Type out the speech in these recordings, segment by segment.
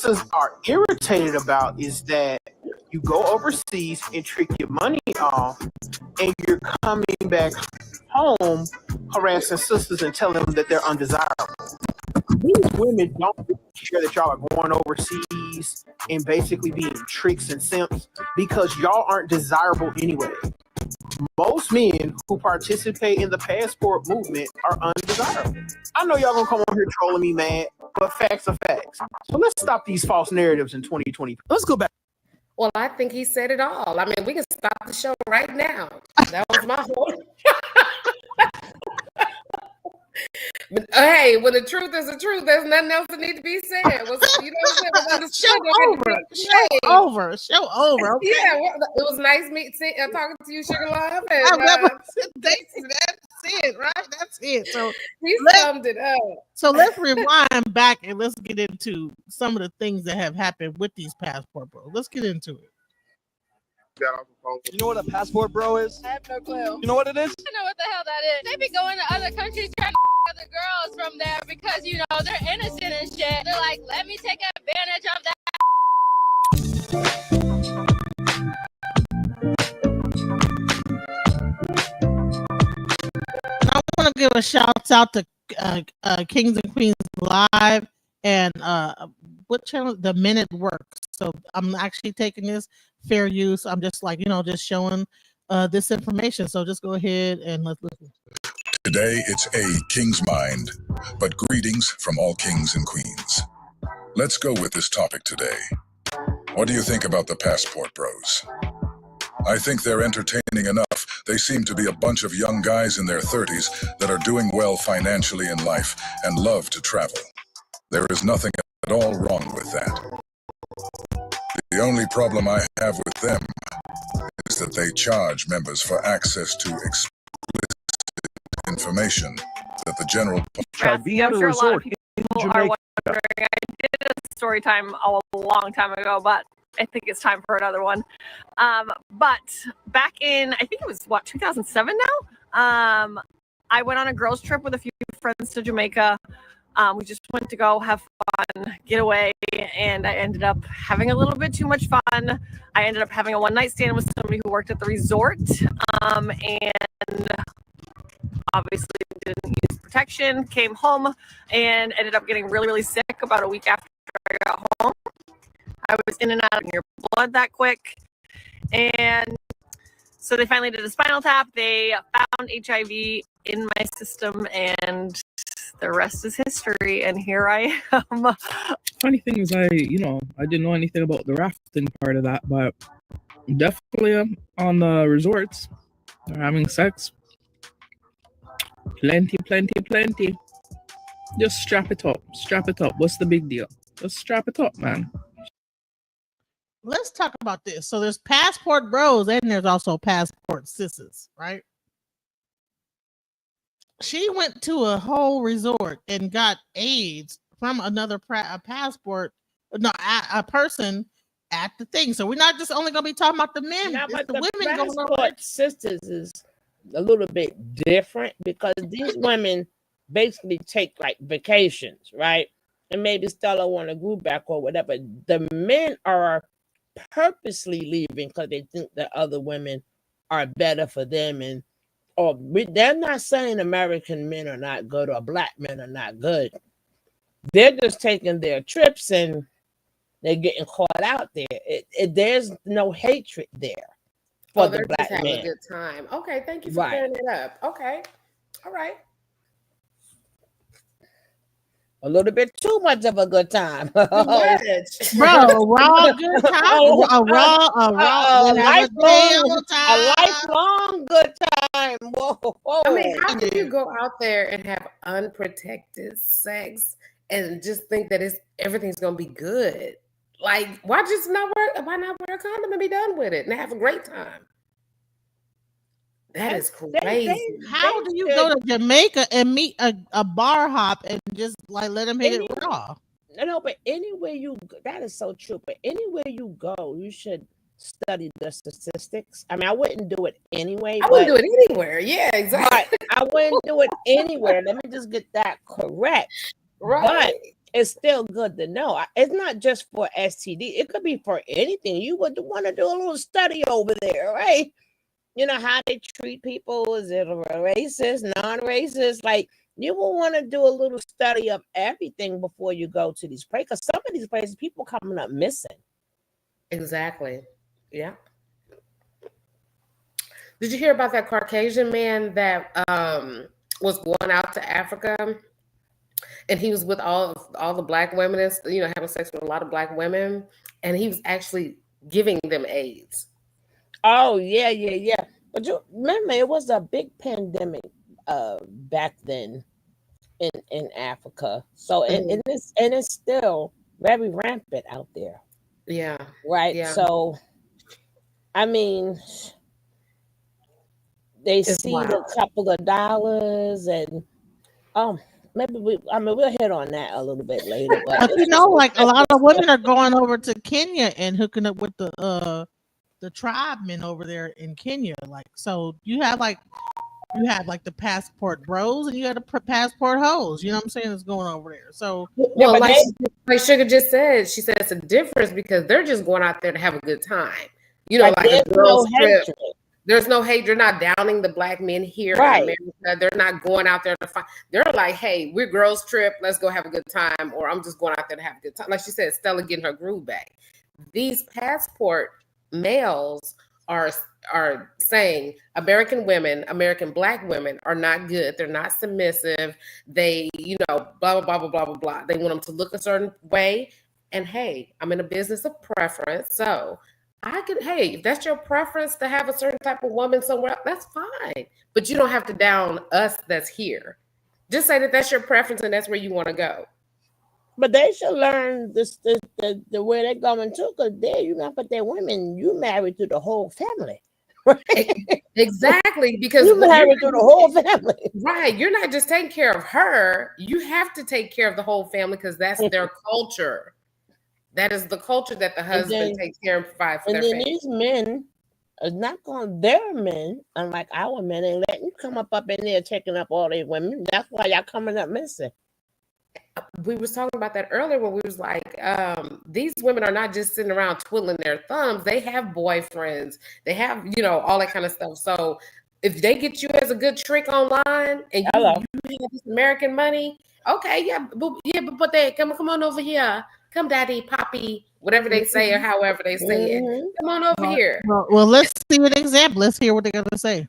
sisters are irritated about is that you go overseas and trick your money off, and you're coming back home harassing sisters and telling them that they're undesirable. These women don't care that y'all are going overseas and basically being tricks and simps because y'all aren't desirable anyway. Most men who participate in the passport movement are undesirable. I know y'all gonna come on here trolling me, man, but facts are facts. So let's stop these false narratives in 2020. Let's go back. Well, I think he said it all. I mean, we can stop the show right now. That was my whole. But hey, when the truth is the truth, there's nothing else that needs to be said. You know what I'm saying? Show over. Okay? Yeah, it was nice talking to you, Sugar Love. That's it, right? That's it. So he summed it up. So let's rewind back and let's get into some of the things that have happened with these passport bros. Let's get into it. You know what a passport bro is? I have no clue. You know what it is? I know what the hell that is. They be going to other countries trying to other girls from there because, you know, they're innocent and shit. They're like, let me take advantage of that. I want to give a shout out to Kings and Queens Live and what channel? The Minute Works. So I'm actually taking this fair use. I'm just like, just showing this information. So just go ahead and let's listen. Today it's a King's Mind, but greetings from all kings and queens. Let's go with this topic today. What do you think about the passport bros? I think they're entertaining enough. They seem to be a bunch of young guys in their 30s that are doing well financially in life and love to travel. There is nothing at all wrong with that. The only problem I have with them is that they charge members for access to explicit information that the general public. I'm sure a lot of people are wondering. I did a story time a long time ago, but I think it's time for another one. But back in, I think it was 2007 now. I went on a girls' trip with a few friends to Jamaica. We just went to go have fun, get away, and I ended up having a little bit too much fun. I ended up having a one-night stand with somebody who worked at the resort, and obviously didn't use protection, came home, and ended up getting really, really sick about a week after I got home. I was in and out of your blood that quick, and so they finally did a spinal tap. They found HIV in my system, and the rest is history, and here I am. Funny thing is, I didn't know anything about the rafting part of that, but definitely on the resorts, they're having sex. Plenty. Just strap it up. What's the big deal? Just strap it up, man. Let's talk about this. So there's passport bros and there's also passport sisters, right? She went to a whole resort and got AIDS from another a person at the thing. So we're not just only going to be talking about the men. Yeah, but the women passport sisters is a little bit different because these women basically take like vacations, right? And maybe Stella want to group back or whatever. The men are purposely leaving because they think that other women are better for them, and they're not saying American men are not good or black men are not good. They're just taking their trips and they're getting caught out there. There's no hatred there for the black just having man. a good time. Okay, thank you for clearing it up. Okay, all right. A little bit too much of a good time. Bro, raw good time. A lifelong good time. Whoa. I mean, how can you go out there and have unprotected sex and just think that everything's gonna be good? Like, why not wear a condom and be done with it and have a great time? That is crazy. How do you go to Jamaica and meet a bar hop and just like let him hit it raw? No, but anywhere that is so true. But anywhere you go, you should study the statistics. I mean, I wouldn't do it anyway. I wouldn't do it anywhere. Yeah, exactly. I wouldn't do it anywhere. Let me just get that correct. Right. But it's still good to know. It's not just for STD. It could be for anything. You would want to do a little study over there, right? You know, how they treat people. Is it racist, non-racist? Like, you will want to do a little study of everything before you go to these places. Because some of these places, people coming up missing. Exactly. Yeah. Did you hear about that Caucasian man that was going out to Africa, and he was with all the black women, and, you know, having sex with a lot of black women, and he was actually giving them AIDS. Oh, yeah. But you remember, it was a big pandemic back then in Africa. So and it's still very rampant out there. Yeah. Right. Yeah. So I mean, they see the couple of dollars and maybe we'll hit on that a little bit later. But you know, like a lot of women are going over to Kenya and hooking up with the tribemen over there in Kenya. Like, so you have like the passport bros and you have the passport hoes. You know what I'm saying? It's going over there. So well, like Sugar just said, she said it's a difference because they're just going out there to have a good time. You know, like a girls trip. There's no hate. They're not downing the black men here in America. They're not going out there to find. They're like, hey, we're girls trip. Let's go have a good time. Or I'm just going out there to have a good time. Like she said, Stella getting her groove back. These passport males are saying American women, American black women are not good. They're not submissive. They, you know, blah, blah, blah, blah, blah, blah, blah. They want them to look a certain way. And hey, I'm in a business of preference. So hey, if that's your preference to have a certain type of woman somewhere, that's fine. But you don't have to down us that's here. Just say that that's your preference and that's where you want to go. But they should learn the way they're going to, because there you not but they're women, you married to the whole family. Right? Exactly, because you married to the whole family. Right. You're not just taking care of her, you have to take care of the whole family because that's their culture. That is the culture that the husband takes care and provides for their family. These men are not going, their men, unlike our men, and letting you come up in there taking up all these women. That's why y'all coming up missing. We was talking about that earlier when we was like, these women are not just sitting around twiddling their thumbs. They have boyfriends. They have, you know, all that kind of stuff. So if they get you as a good trick online and you have this American money, okay, but they come on over here. Come, daddy, poppy, whatever they say or however they say it. Come on over here. Well, let's see an example. Let's hear what they're going to say.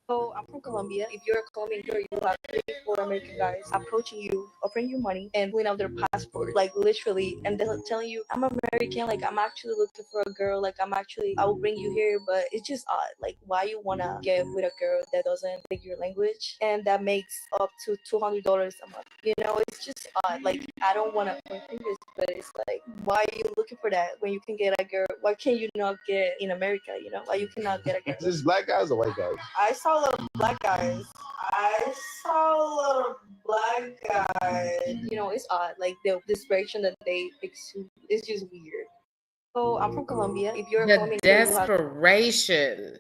So I'm from Colombia. If you're a Colombian girl, you have 3 or 4 American guys approaching you, offering you money, and pulling out their passport, like literally, and they're telling you, "I'm American. Like I'm actually looking for a girl. Like I will bring you here." But it's just odd. Like why you wanna get with a girl that doesn't speak your language and that makes up to $200 a month? You know, it's just odd. Like I don't wanna point fingers, but it's like, why are you looking for that when you can get a girl? Why can't you not get in America? You know, why you cannot get a girl? Is this black guys or white guys? I saw a lot of black guys. You know, it's odd. Like the desperation that they exude is just weird. So I'm from Colombia. If you're a Colombian, desperation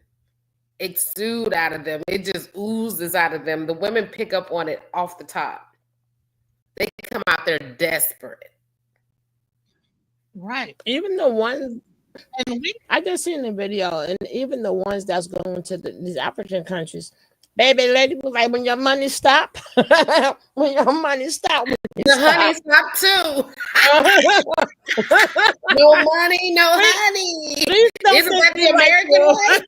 exude out of them. It just oozes out of them. The women pick up on it off the top. They come out there desperate. Right. Even the ones, I just seen the video, and even the ones that's going to these African countries, baby lady was like, when your money stop, when your money stop, the honey stop too. No money, no honey. Isn't that the American way?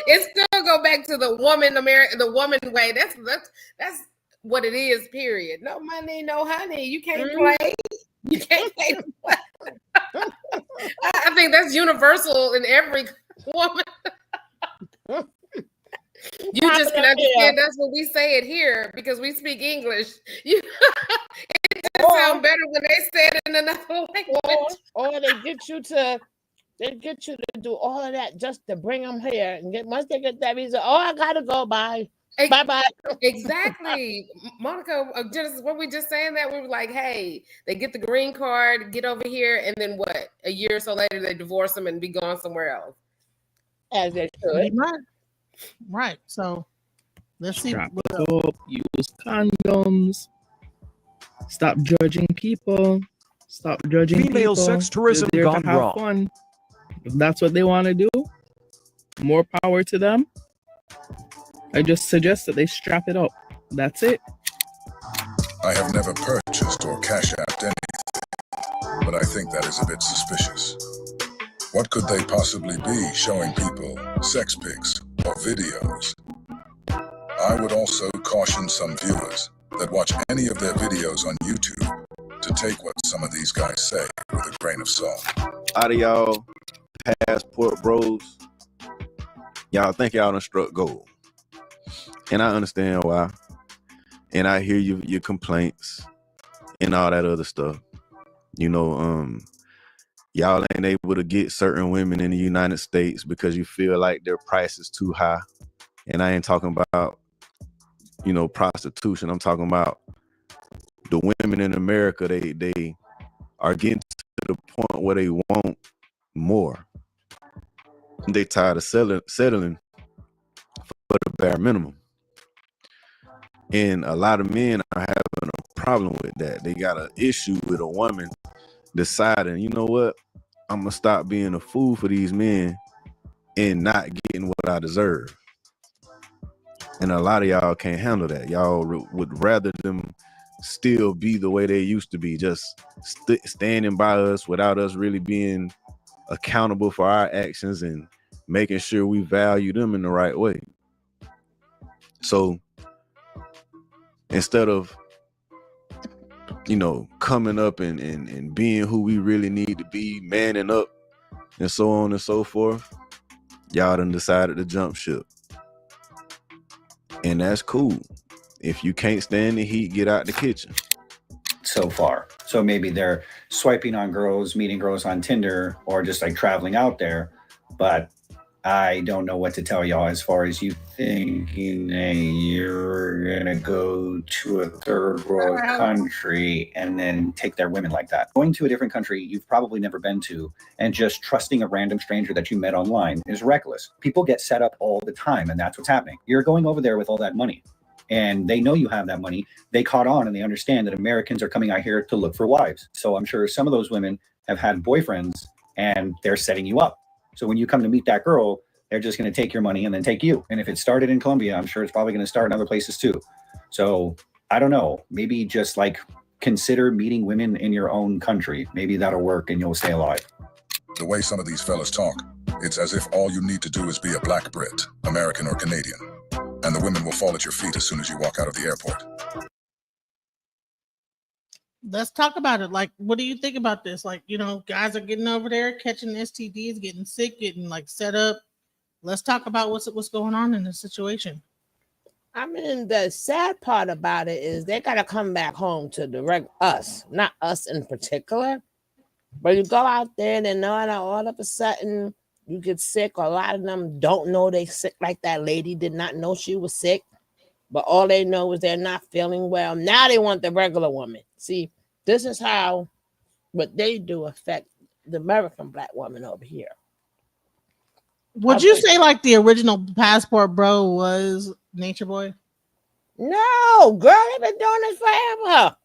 It still go back to the woman way. That's what it is. Period. No money, no honey. You can't play. You can't play. I think that's universal in every woman. You just can understand that's what we say it here because we speak English. It just sounds better when they say it in another language. Or they get you to do all of that just to bring them here. And once they get that visa, I gotta go. Bye. Bye. Exactly. Monica, Genesis, what we just saying that we were like, hey, they get the green card, get over here, and then what? A year or so later, they divorce them and be gone somewhere else. As they should. Right. So let's see. Strap up, use condoms. Stop judging people. Stop judging Female people. sex tourism They're there gone to have wrong. fun. If that's what they want to do, more power to them. I just suggest that they strap it up. That's it. I have never purchased or cash apped anything, but I think that is a bit suspicious. What could they possibly be showing people sex pics or videos? I would also caution some viewers that watch any of their videos on YouTube to take what some of these guys say with a grain of salt. Out of y'all passport bros, y'all think y'all done struck gold. And I understand why. And I hear your complaints and all that other stuff. You know, y'all ain't able to get certain women in the United States because you feel like their price is too high. And I ain't talking about, you know, prostitution. I'm talking about the women in America. They are getting to the point where they want more. They tired of settling for the bare minimum. And a lot of men are having a problem with that. They got an issue with a woman deciding, you know what, I'm gonna stop being a fool for these men and not getting what I deserve. And a lot of y'all can't handle that. Y'all would rather them still be the way they used to be, just standing by us without us really being accountable for our actions and making sure we value them in the right way. So instead of, you know, coming up and being who we really need to be, manning up and so on and so forth, y'all done decided to jump ship. And that's cool. If you can't stand the heat, get out the kitchen. So far. So maybe they're swiping on girls, meeting girls on Tinder, or just like traveling out there. But I don't know what to tell y'all as far as you thinking that you're gonna go to a third world country and then take their women like that. Going to a different country you've probably never been to and just trusting a random stranger that you met online is reckless. People get set up all the time, and that's what's happening. You're going over there with all that money, and they know you have that money. They caught on and they understand that Americans are coming out here to look for wives. So I'm sure some of those women have had boyfriends and they're setting you up. So when you come to meet that girl, they're just going to take your money and then take you. And if it started in Colombia, I'm sure it's probably going to start in other places too. So I don't know, maybe just like consider meeting women in your own country. Maybe that'll work and you'll stay alive. The way some of these fellas talk, it's as if all you need to do is be a black Brit, American or Canadian, and the women will fall at your feet as soon as you walk out of the airport. Let's talk about it. Like, what do you think about this? Like, you know, guys are getting over there, catching STDs, getting sick, getting like set up. Let's talk about what's going on in this situation. I mean, the sad part about it is they got to come back home to us, not us in particular. But you go out there and all of a sudden you get sick. A lot of them don't know they sick, like that lady did not know she was sick. But all they know is they're not feeling well. Now they want the regular woman. See, this is how what they do affect the American black woman over here. Would you say like the original passport bro was Nature Boy? No, girl, they've been doing this forever.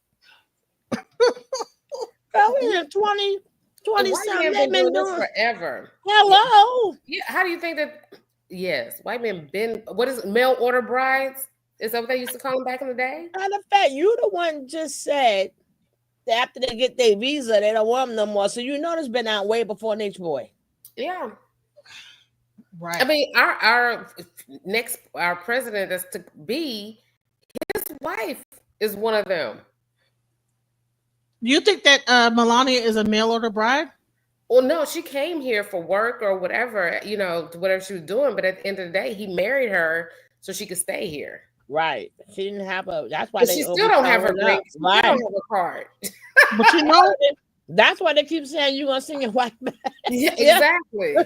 Girl, we in 20 something. They've been doing forever. Hello. Yeah. How do you think that? Yes, white men been. What is it, mail order brides? Is that what they used to call them back in the day? Matter of fact, you the one just said that after they get their visa, they don't want them no more. So you know it's been out way before Nature Boy. Yeah. Right. I mean, our president that's to be, his wife is one of them. You think that Melania is a mail order bride? Well, no, she came here for work or whatever, you know, whatever she was doing. But at the end of the day, he married her so she could stay here. Right. She didn't have a. That's why she still don't have her green. She right. don't have a card. But you know, that's why they keep saying you're gonna sing your white man. Yeah, exactly.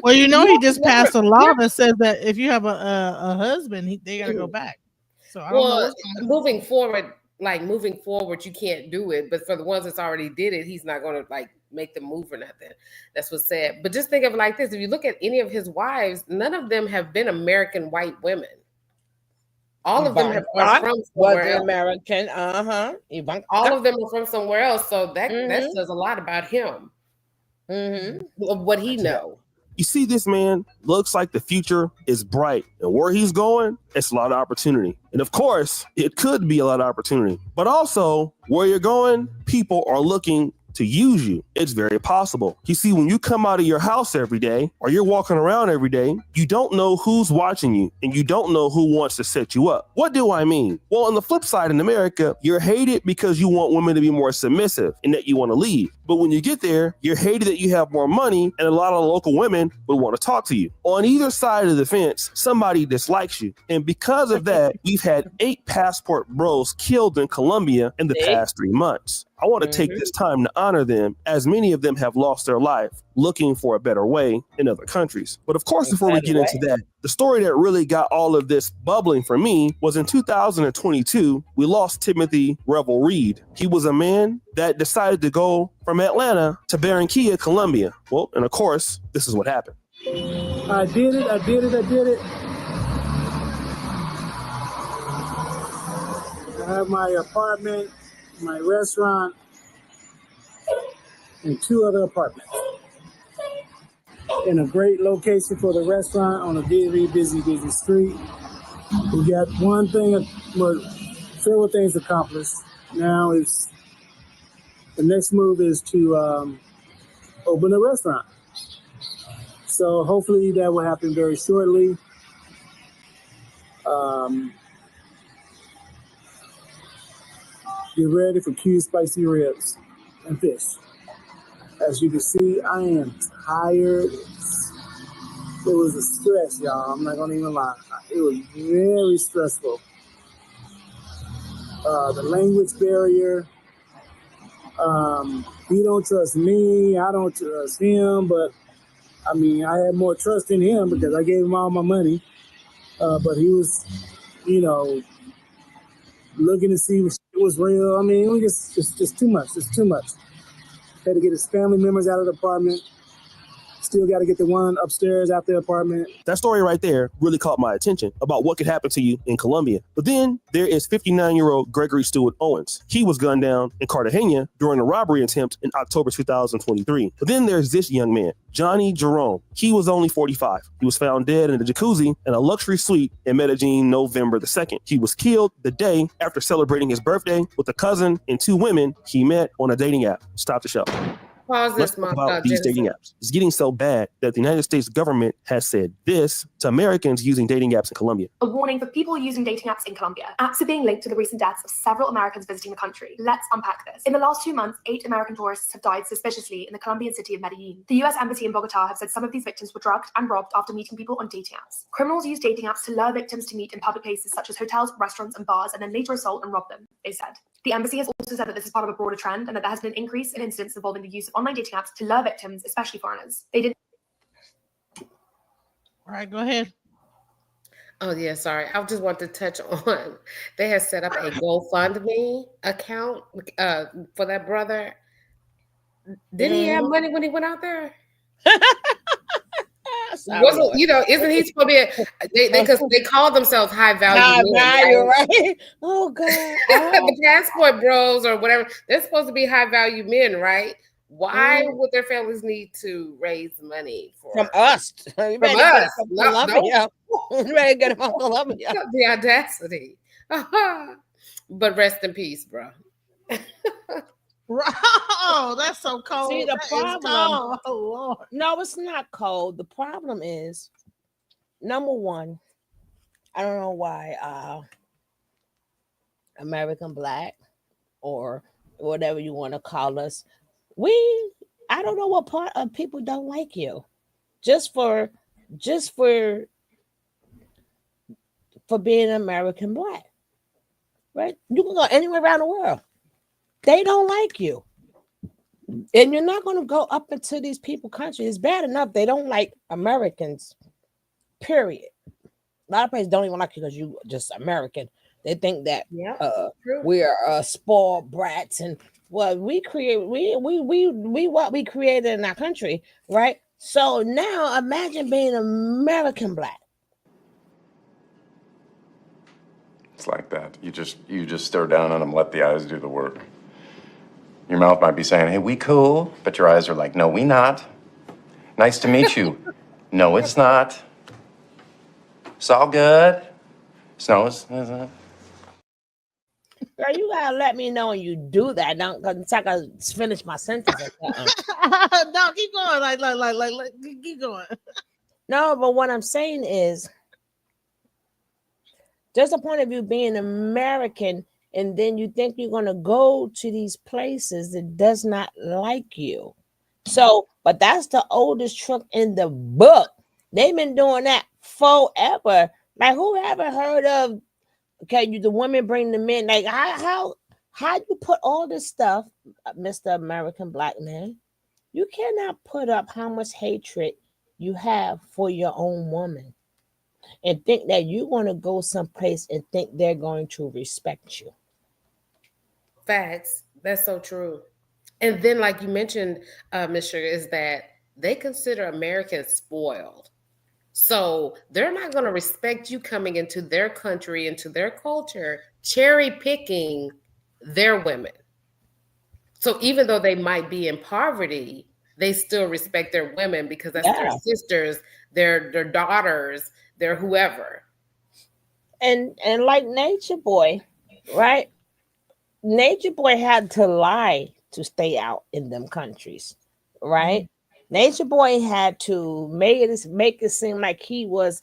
Well, you know, he just passed a law that says that if you have a husband, they gotta go back. So I don't know. Moving forward, you can't do it. But for the ones that's already did it, he's not going to like make them move or nothing. That's what's sad. But just think of it like this: if you look at any of his wives, none of them have been American white women. All of them are Ivanka from was somewhere the else. American. Ivanka. All of them are from somewhere else, so that Mhm. says a lot about him. Mm-hmm. Of what he know. You see, this man looks like the future is bright, and where he's going, it's a lot of opportunity. And of course, it could be a lot of opportunity, but also where you're going, people are looking to use you. It's very possible. You see, when you come out of your house every day or you're walking around every day, you don't know who's watching you and you don't know who wants to set you up. What do I mean? Well, on the flip side, in America, you're hated because you want women to be more submissive and that you want to lead. But when you get there, you're hated that you have more money and a lot of local women would want to talk to you. On either side of the fence, somebody dislikes you. And because of that, we've had 8 passport bros killed in Colombia in the past 3 months. I want to take this time to honor them, as many of them have lost their life looking for a better way in other countries. But of course, before we get into that, the story that really got all of this bubbling for me was in 2022, we lost Timothy Revel Reed. He was a man that decided to go from Atlanta to Barranquilla, Colombia. Well, and of course, this is what happened. I did it. I have my apartment, my restaurant, and 2 other apartments. In a great location for the restaurant on a very busy street. We got one thing, several things accomplished. Now is the next move is to open a restaurant. So hopefully that will happen very shortly. Get ready for cute spicy ribs and fish. As you can see, I am tired. It was a stress, y'all. I'm not gonna even lie. It was very stressful. The language barrier. He don't trust me. I don't trust him. But I mean, I had more trust in him because I gave him all my money. But he was, looking to see if it was real. I mean, it was just too much. It's too much. Had to get his family members out of the apartment. Still got to get the one upstairs out the apartment. That story right there really caught my attention about what could happen to you in Colombia. But then there is 59-year-old Gregory Stewart Owens. He was gunned down in Cartagena during a robbery attempt in October 2023. But then there's this young man, Johnny Jerome. He was only 45. He was found dead in a jacuzzi in a luxury suite in Medellin, November the 2nd. He was killed the day after celebrating his birthday with a cousin and 2 women he met on a dating app. Stop the show. Pause Let's this, talk about these dating apps. It's getting so bad that the United States government has said this to Americans using dating apps in Colombia. A warning for people using dating apps in Colombia. Apps are being linked to the recent deaths of several Americans visiting the country. Let's unpack this. In the last 2 months, 8 American tourists have died suspiciously in the Colombian city of Medellin. The US Embassy in Bogota have said some of these victims were drugged and robbed after meeting people on dating apps. Criminals use dating apps to lure victims to meet in public places such as hotels, restaurants, and bars, and then later assault and rob them, they said. The embassy has also said that this is part of a broader trend and that there has been an increase in incidents involving the use of online dating apps to lure victims, especially foreigners. They didn't. All right, go ahead. Oh, yeah, sorry. I just want to touch on, they had set up a GoFundMe account for that brother. Didn't he have money when he went out there? Wasn't, isn't he supposed to be they call themselves high value men, right? Oh God. The passport bros or whatever, they're supposed to be high value men, right? Why would their families need to raise money from us? From us. Colombia. You ready to get them from Colombia. The audacity. But rest in peace, bro. Oh, that's so cold. See, the problem. Oh, Lord. No, it's not cold. The problem is, number one, I don't know why American Black or whatever you want to call us, I don't know what part of people don't like you. Just for being American Black. Right? You can go anywhere around the world. They don't like you. And you're not going to go up into these people's country. It's bad enough they don't like Americans, period. A lot of places don't even like you because you just American. They think that we are spoiled brats and what we create, we what we created in our country, right? So now imagine being American Black. It's like that. You just stare down at them, let the eyes do the work. Your mouth might be saying, hey, we cool, but your eyes are like, no, we not. Nice to meet you. No, it's not. It's all good. No, it's not. Girl, you gotta let me know when you do that. Don't, cause it's like I finish my sentence. No, keep going. Like, keep going. No, but what I'm saying is, there's a point of view being American, and then you think you're gonna go to these places that does not like you. So, but that's the oldest trick in the book. They've been doing that forever. Like, who ever heard of? Okay, the women bring the men. Like, how you put all this stuff, Mr. American Black man? You cannot put up how much hatred you have for your own woman, and think that you're going to go someplace and think they're going to respect you. Facts. That's so true. And then, like you mentioned, Ms. Sugar, is that they consider Americans spoiled. So they're not going to respect you coming into their country, into their culture, cherry picking their women. So even though they might be in poverty, they still respect their women because that's their sisters, their daughters, their whoever. And like Nature Boy, right? Nature Boy had to lie to stay out in them countries, right? Nature Boy had to make it seem like he was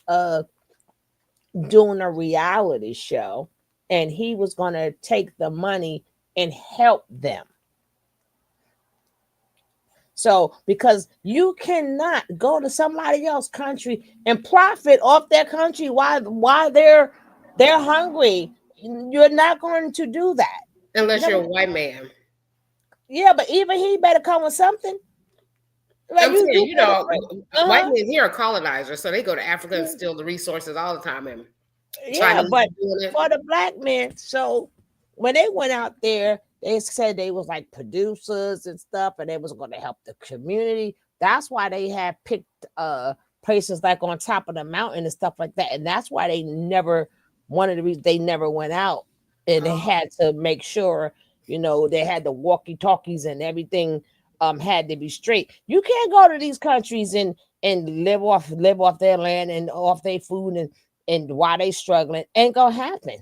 doing a reality show, and he was going to take the money and help them. So, because you cannot go to somebody else's country and profit off their country while they're hungry, you're not going to do that unless you're a white man. Yeah, but even he better come with something. Like, I'm saying, white men here are colonizers, so they go to Africa and steal the resources all the time. And but for the black men, so when they went out there, they said they was like producers and stuff, and they was going to help the community. That's why they had picked places like on top of the mountain and stuff like that, and that's why they never. One of the reasons they never went out, and they had to make sure, they had the walkie-talkies and everything. Had to be straight. You can't go to these countries and live off their land and off their food and while they struggling. Ain't gonna happen.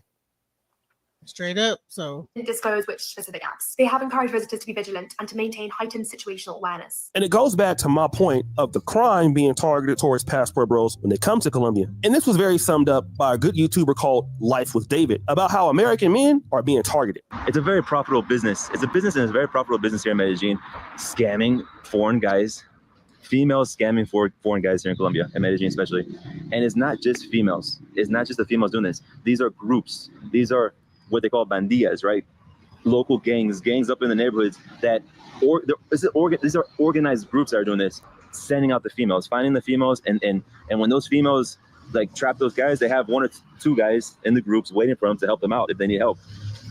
Straight up. So disclose which specific apps. They have encouraged visitors to be vigilant and to maintain heightened situational awareness. And it goes back to my point of the crime being targeted towards passport bros when they come to Colombia. And this was very summed up by a good YouTuber called Life with David about how American men are being targeted. It's a very profitable business. It's a business, and it's a very profitable business here in Medellin, scamming foreign guys, females scamming foreign guys here in Colombia, in Medellin especially. And it's not just females. It's not just the females doing this. These are groups. These are what they call bandillas, right? Local gangs up in the neighborhoods that, these are organized groups that are doing this, sending out the females, finding the females, and when those females like trap those guys, they have one or two guys in the groups waiting for them to help them out if they need help.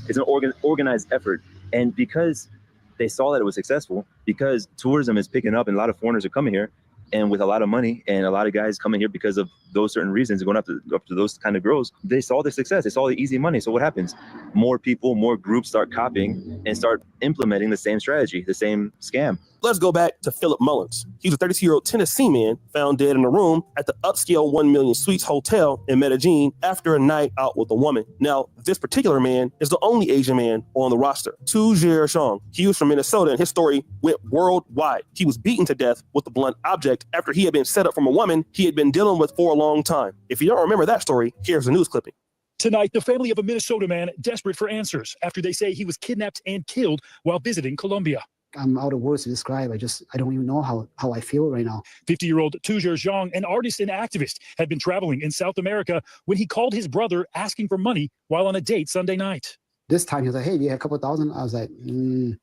It's an organized effort, and because they saw that it was successful, because tourism is picking up and a lot of foreigners are coming here, and with a lot of money and a lot of guys coming here because of those certain reasons, going up to those kind of girls, they saw the success, they saw the easy money. So what happens? More people, more groups start copying and start implementing the same strategy, the same scam. Let's go back to Philip Mullins. He's a 32-year-old Tennessee man found dead in a room at the upscale 1 Million Suites Hotel in Medellin after a night out with a woman. Now, this particular man is the only Asian man on the roster, Tu Jie Zhang. He was from Minnesota, and his story went worldwide. He was beaten to death with a blunt object after he had been set up from a woman he had been dealing with for a long time. If you don't remember that story, here's a news clipping. Tonight, the family of a Minnesota man desperate for answers after they say he was kidnapped and killed while visiting Colombia. I'm out of words to describe. I don't even know how I feel right now. 50-year-old Tu Jie Zhang, an artist and activist, had been traveling in South America when he called his brother asking for money while on a date Sunday night. This time he was like, hey, do you have a couple thousand? I was like,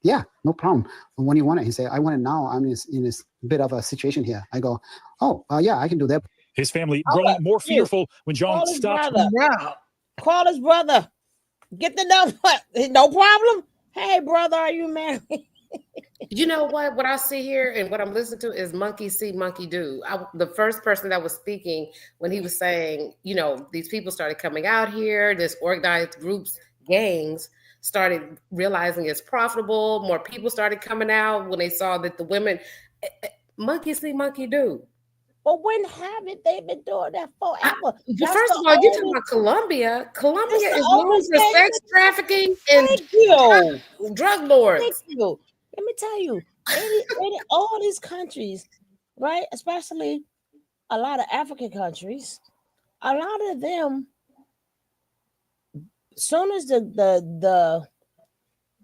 yeah, no problem. But when do you want it? He said, I want it now. I'm in this bit of a situation here. I go, yeah, I can do that. His family growing more fearful when Zhang stopped. Call his brother. Get the number. No problem. Hey, brother, are you married? You know what? What I see here and what I'm listening to is monkey see, monkey do. The first person that was speaking when he was saying, you know, these people started coming out here, this organized groups, gangs started realizing it's profitable. More people started coming out when they saw that the women, monkey see, monkey do. But when haven't they been doing that forever? First of all, you're talking about Colombia. Colombia is known for sex trafficking and drug lords. Thank you. Let me tell you, in all these countries, right? Especially a lot of African countries, a lot of them, soon as the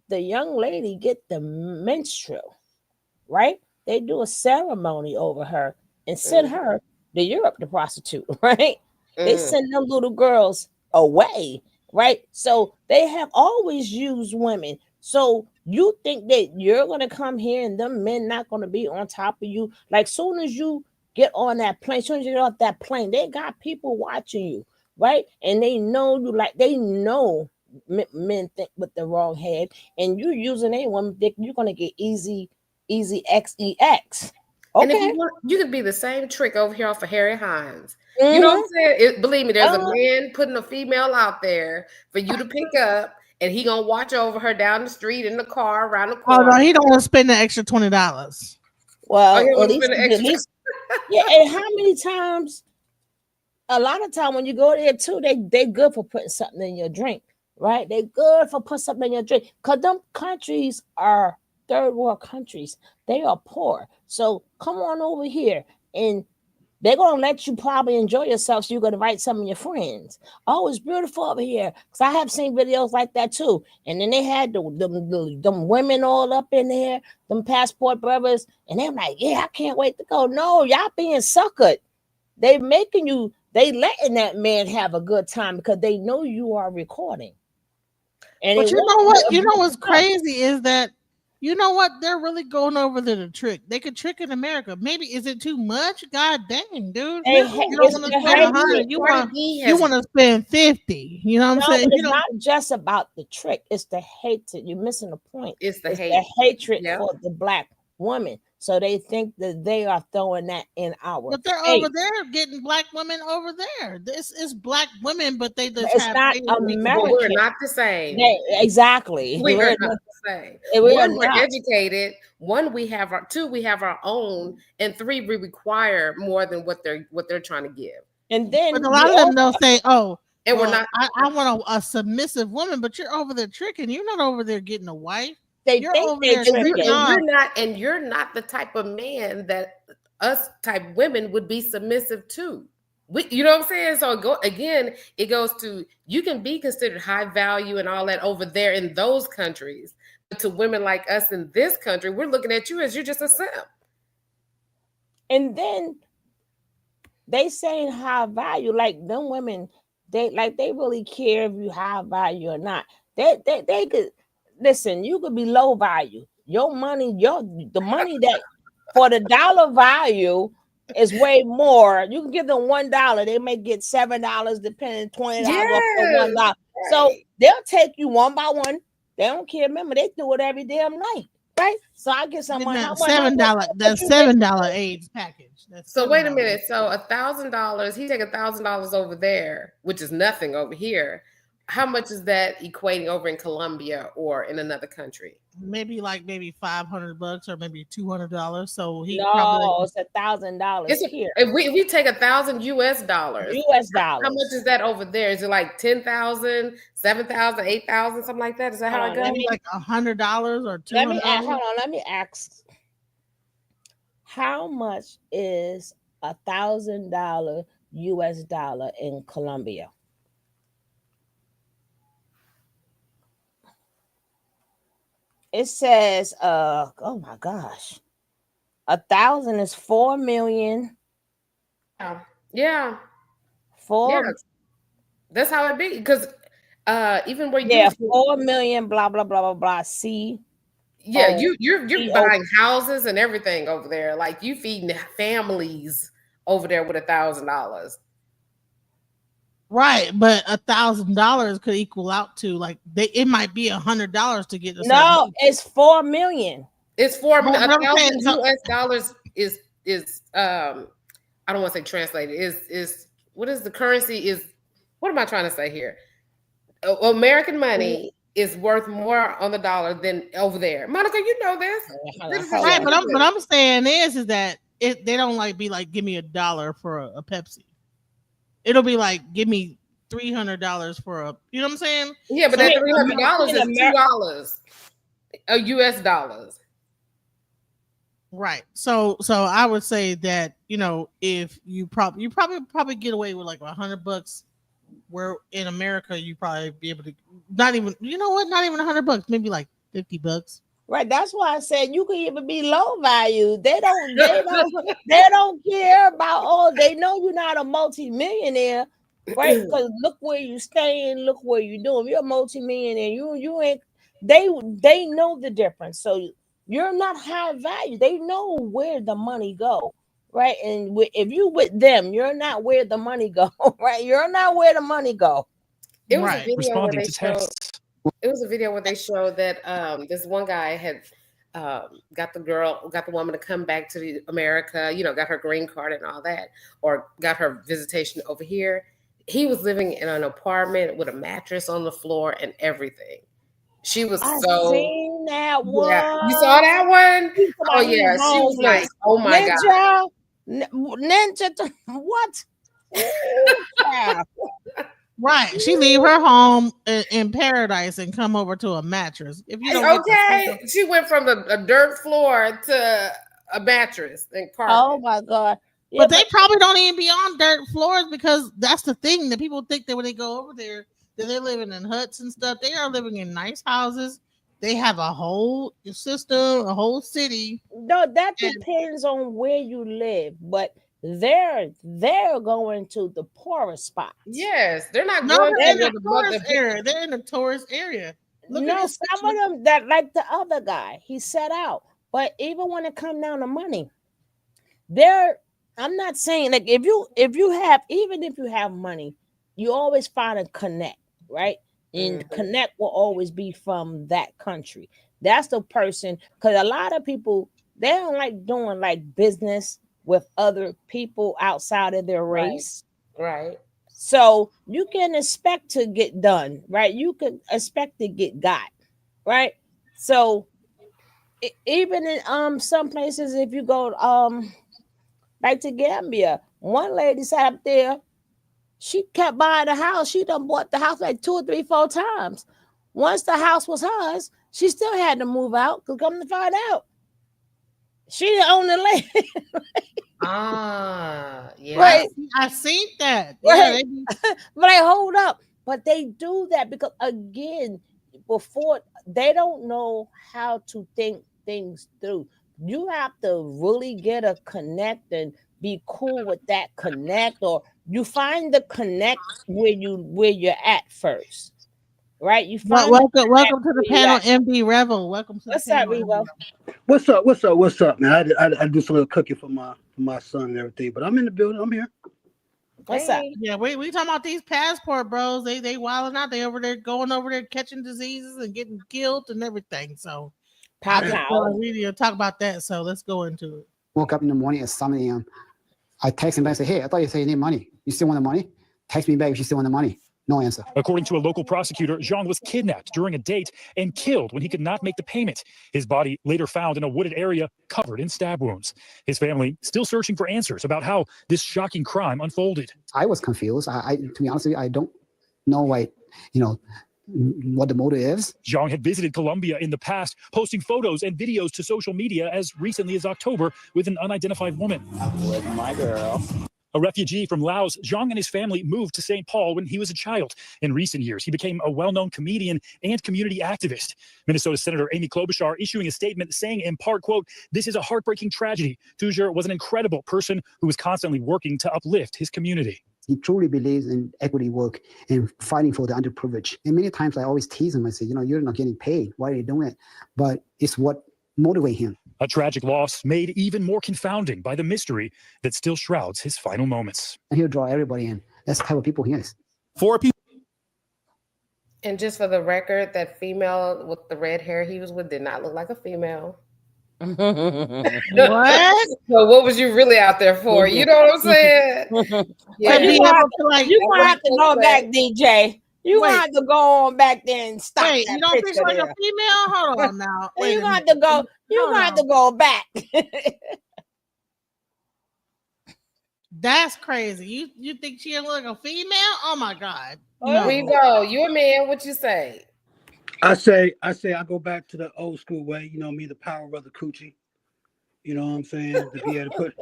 young lady get the menstrual, right? They do a ceremony over her and send her to Europe to prostitute, right? They send them little girls away, right? So they have always used women. So you think that you're going to come here and them men not going to be on top of you? Like soon as you get on that plane, soon as you get off that plane, they got people watching you, right? And they know you, like they know men think with the wrong head, and you using a woman, you're going to get easy XEX. Okay. And if you want, you could be the same trick over here off of Harry Hines. You know what I'm saying? Believe me, there's a man putting a female out there for you to pick up, and he gonna watch over her down the street in the car around the corner. Oh no, he don't want to spend the extra $20. Well, at least, yeah. And how many times? A lot of time when you go there too, they good for putting something in your drink, right? They good for putting something in your drink because them countries are third world countries. They are poor. So come on over here and they're going to let you probably enjoy yourself. So you're going to invite some of your friends. Oh, it's beautiful over here. Because I have seen videos like that too. And then they had them women all up in there, them passport brothers. And they're like, yeah, I can't wait to go. No, y'all being suckered. They making you, they letting that man have a good time because they know you are recording. And but you know what? You know what's crazy is that, you know what? They're really going over there to trick. They could trick in America. Maybe is it too much? God dang, dude! You don't want to spend 100. You want to spend 50. You know what I'm saying? It's not just about the trick. It's the hatred. You're missing the point. It's the hatred for the black woman. So they think that they are throwing that in our. But they're over there getting black women over there. This is black women, but they just it's not American. We're not the same. Exactly. We're not the same. One, we're educated. One, we have we have our own, and three, we require more than what they're trying to give. And then but a lot of them they'll say, "Oh, and we're not. I want a submissive woman," but you're over there tricking. You're not over there getting a wife. You're over there you're not the type of man that us type women would be submissive to. You know what I'm saying? So it goes to, you can be considered high value and all that over there in those countries, but to women like us in this country, we're looking at you as you're just a simp. And then they saying high value, like them women, they really care if you high value or not. They could. Listen, you could be low value. Your money, the money that for the dollar value is way more. You can give them $1, they may get $7, depending $20 for $1. So they'll take you one by one. They don't care. Remember, they do it every damn night, right? So I get someone $7. That's $7 AIDS package. So wait a minute. So $1,000. He take $1,000 over there, which is nothing over here. How much is that equating over in Colombia or in another country? Maybe $500 or maybe $200. So it's $1,000 here. If we take $1,000 US dollars. How much is that over there? Is it like 10,000, 7,000, 8,000, something like that? Is that how it goes? Maybe like $100 or $200. Hold on. Let me ask. How much is $1,000 US dollar in Colombia? It says, oh my gosh, 1,000 is 4 million. Yeah. 4. Yeah. That's how it be. Because even where 4 million, blah blah blah blah blah. Yeah, you're buying houses and everything over there. Like you feeding families over there with $1,000. Right, but $1,000 could equal out to it might be $100 to get. No, it's 4 million. It's for But I'm saying, $1,000 US dollars is I don't want to say translated is what is the currency is what am I trying to say here? American money is worth more on the dollar than over there. Monica, you know this. Right, but I'm saying is that they don't like be like give me $1 for a Pepsi. It'll be like give me $300 for a, you know what I'm saying? Yeah, but that $300 is $2 US dollars. Right. So I would say that, you know, if you probably get away with like $100, where in America you probably be able to not even, you know what, not even $100, maybe like $50. Right. That's why I said you could even be low value. They don't care about, they know you're not a multi-millionaire, right? Because look where you staying, look where you doing. If you're a multi-millionaire, you ain't, they know the difference. So you're not high value. They know where the money go, right? And if you with them, you're not where the money go, right? You're not where the money go. It was a video where they showed. It was a video where they showed that this one guy had got the woman to come back to America, you know, got her green card and all that, or got her visitation over here. He was living in an apartment with a mattress on the floor and everything. She was seen that one. Yeah. You saw that one? Oh yeah, she was like, oh my God. Ninja, what? Right. She leave her home in paradise and come over to a mattress. If you don't she went from a dirt floor to a mattress and carpet. Oh my God. Yeah, but they probably don't even be on dirt floors, because that's the thing that people think that when they go over there that they're living in huts and stuff. They are living in nice houses. They have a whole system, a whole city. No, that depends on where you live, but they're going to the poorest spots. Yes, they're not going to the tourist area. They're in the tourist area. Some of them that, like the other guy, he set out. But even when it comes down to money, I'm not saying like if you have money, you always find a connect, right? And connect will always be from that country. That's the person, because a lot of people, they don't like doing like business with other people outside of their race. Right. So you can expect to get done, right? You can expect to get got, right? So even in some places, if you go back to Gambia, one lady sat up there, she kept buying the house. She done bought the house like 2 or 3, 4 times. Once the house was hers, she still had to move out, because come to find out, she didn't own the land. Yeah. Right. I seen that. Right. Yeah, but hold up. But they do that because, again, before they don't know how to think things through. You have to really get a connect and be cool with that connect, or you find the connect where you're at first, right? You find welcome to the panel, MD Revel. Welcome to What's the panel. up, Revo? What's up, man? I do some little cooking for my son and everything, but I'm in the building. I'm here. What's up? Yeah, we talking about these passport bros. They wilding out. They going over there catching diseases and getting killed and everything. So we need to talk about that. So let's go into it. Woke up in the morning at 7 a.m. I text him back and say, hey, I thought you said you need money. You still want the money? Text me back if you still want the money. No answer. According to a local prosecutor, Zhang was kidnapped during a date and killed when he could not make the payment. His body later found in a wooded area covered in stab wounds. His family still searching for answers about how this shocking crime unfolded. I was confused. To be honest with you, I don't know what the motive is. Zhang had visited Colombia in the past, posting photos and videos to social media as recently as October with an unidentified woman. I'm with my girl. A refugee from Laos, Zhang and his family moved to St. Paul when he was a child. In recent years, he became a well-known comedian and community activist. Minnesota Senator Amy Klobuchar issuing a statement saying, in part, quote, "This is a heartbreaking tragedy. Thuja was an incredible person who was constantly working to uplift his community." He truly believes in equity work and fighting for the underprivileged. And many times I always tease him. I say, you're not getting paid. Why are you doing it? But it's what motivates him. A tragic loss made even more confounding by the mystery that still shrouds his final moments. And he'll draw everybody in. That's the type of people he is. 4 people. And just for the record, that female with the red hair he was with did not look like a female. What? So what was you really out there for? You know what I'm saying? Yeah, To be you able to like, gonna have to go back, DJ. You gonna have to go on back there and stop wait, that you don't think picture like there. a female? Hold on now. Wait You a gonna have minute. to go. You Hold gonna have on. to go back. That's crazy. You think she look like a female? Oh my god. We go. You a man? What you say? I say I go back to the old school way. You know me, the power of the coochie. You know what I'm saying? To be able to put,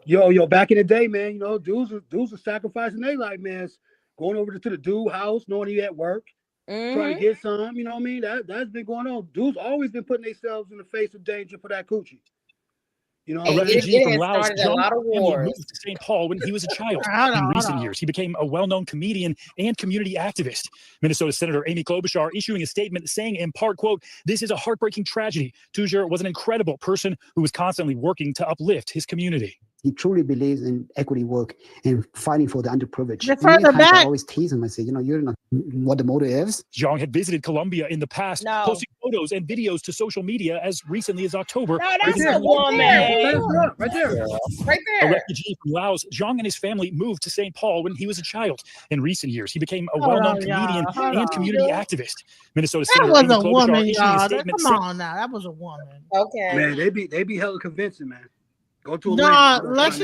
yo, back in the day, man. You know, dudes were sacrificing their life, man. Going over to the dude house, knowing he at work, trying to get some. You know what I mean? That's been going on. Dudes always been putting themselves in the face of danger for that coochie. You know, A refugee from Laos, started a John lot of family wars. moved to St. Paul when he was a child. Hold In on, recent hold on. years, he became a well-known comedian and community activist. Minnesota Senator Amy Klobuchar issuing a statement saying, in part, quote, "This is a heartbreaking tragedy. Tujar was an incredible person who was constantly working to uplift his community." He truly believes in equity work and fighting for the underprivileged. Get And many further times I back. always tease him. I say, you're not what the motive is. Zhang had visited Colombia in the past, No. posting photos and videos to social media as recently as October. No, that's with a his- woman. Right there. Right A there. refugee from Laos, Zhang and his family moved to St. Paul when he was a child. In recent years, he became a Hold well-known on, y'all. comedian Hold and on. community activist. Minnesota That Senator was Amy a Klobuchar woman, issuing a y'all. statement Come on now. That was a woman. Okay. Man, they be hella convincing, man. Go to a No, link. unless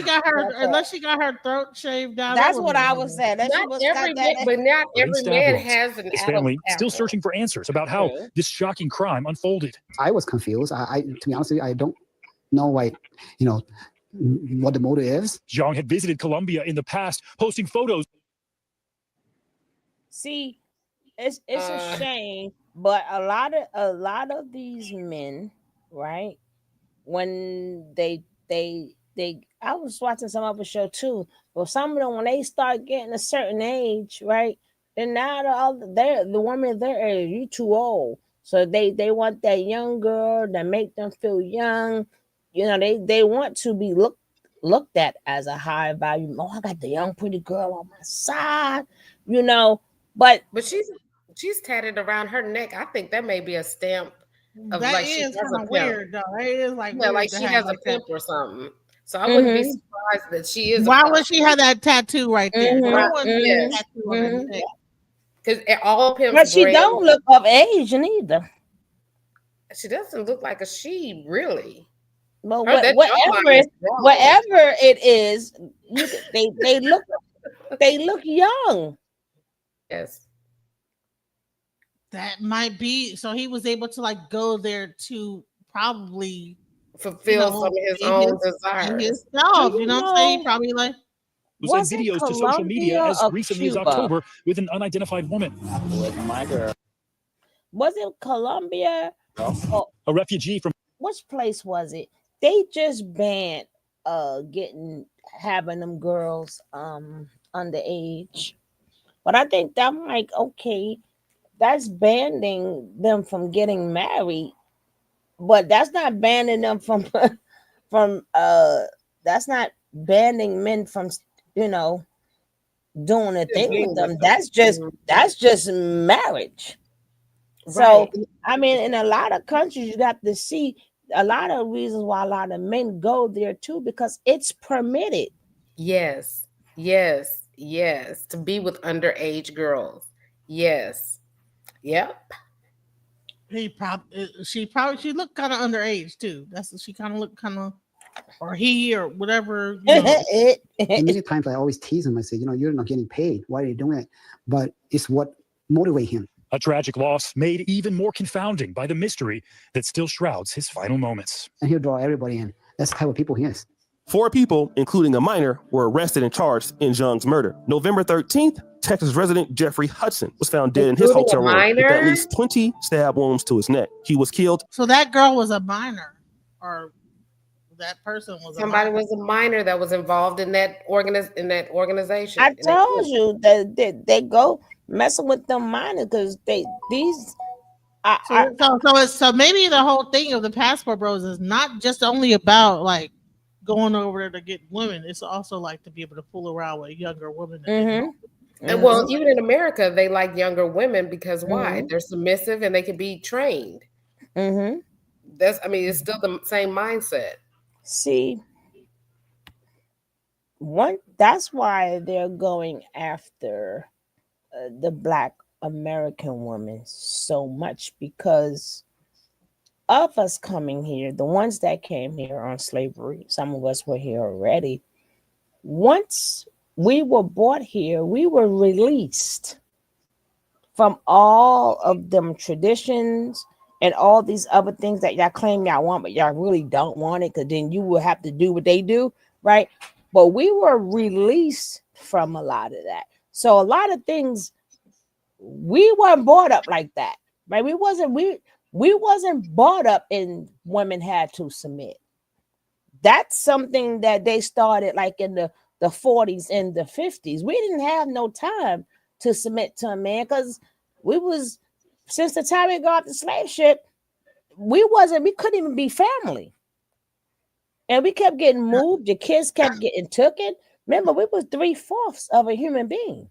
she got her throat shaved out. That's what I was saying. That Not every man, but not Brain every stab man wounds. has an His Adam family still apple. searching for answers about how True. this shocking crime unfolded. I was confused. I to be honest with you, I don't know what the motive is. Zhang had visited Colombia in the past, posting photos. See, it's a shame, but a lot of these men, right? When they I was watching some other show too. But some of them, when they start getting a certain age, right? Then now the women their age, you too old. So they want that young girl that make them feel young. You know, they want to be looked at as a high value. Oh, I got the young pretty girl on my side, you know. But she's tatted around her neck. I think that may be a stamp of That like she is has kind a of pimp. weird, though. It is like Yeah, weird like to she have has a like pimp that. or something. So I wouldn't be surprised that she is. Why would she have that tattoo right there? Mhm. No one Yes. has tattoo on her neck. Because all pimps. But she bred- don't look of age neither. She doesn't look like a she, really. But Her- that whatever jawline is wrong. whatever it is, they look young. Yes. That might be. So he was able to like go there to probably fulfill some of his own desires. Himself, you know what I'm saying? He probably like Was sent videos to social media as or recently as Cuba? October with an unidentified woman. With my girl. Was it Colombia? Or A refugee from which place was it? They just banned having them girls underage. But I think that like okay, that's banning them from getting married, but that's not banning them from that's not banning men from doing a thing with them. That's just marriage. So I mean, in a lot of countries, you got to see a lot of reasons why a lot of men go there too, because it's permitted. Yes, yes, yes. To be with underage girls. Yes. Yep. she looked kind of underage too. That's she kind of looked kind of, or he or whatever. You know. And many times I always tease him. I say, you're not getting paid. Why are you doing it? But it's what motivates him. A tragic loss made even more confounding by the mystery that still shrouds his final moments. And he'll draw everybody in. That's the type of people he is. 4 people, including a minor, were arrested and charged in Zhang's murder. November 13th, Texas resident Jeffrey Hudson was found dead in his Including hotel a room with at minor? least 20 stab wounds to his neck. He was killed. So that girl was a minor, or that person was Somebody a minor. was a minor that was involved in that organization. I told you that they go messing with them minors because So maybe the whole thing of the passport bros is not just only about like going over there to get women. It's also like to be able to fool around with younger women. And well, even in America, they like younger women because why? Mhm. They're submissive and they can be trained. it's still the same mindset. See, that's why they're going after the Black American woman so much, because of us coming here, the ones that came here on slavery, some of us were here already. Once we were brought here, we were released from all of them traditions and all these other things that y'all claim y'all want, but y'all really don't want it, because then you will have to do what they do, right? But we were released from a lot of that. So a lot of things, we weren't brought up like that, right? We wasn't brought up in women had to submit. That's something that they started like in the 40s and the 50s. We didn't have no time to submit to a man, because since the time we got the slave ship, we couldn't even be family. And we kept getting moved. The kids kept getting taken. Remember, we was 3/4 of a human being.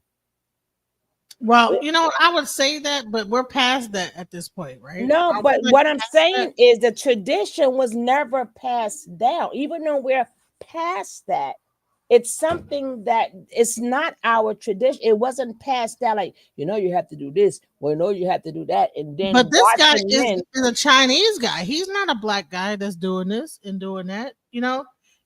Well, I would say that, but we're past that at this point, right? No, but what I'm saying is the tradition was never passed down. Even though we're past that, it's something that it's not our tradition. It wasn't passed down like, you have to do this. Well, no, you have to do that. And then, but this guy is a Chinese guy. He's not a black guy that's doing this and doing that.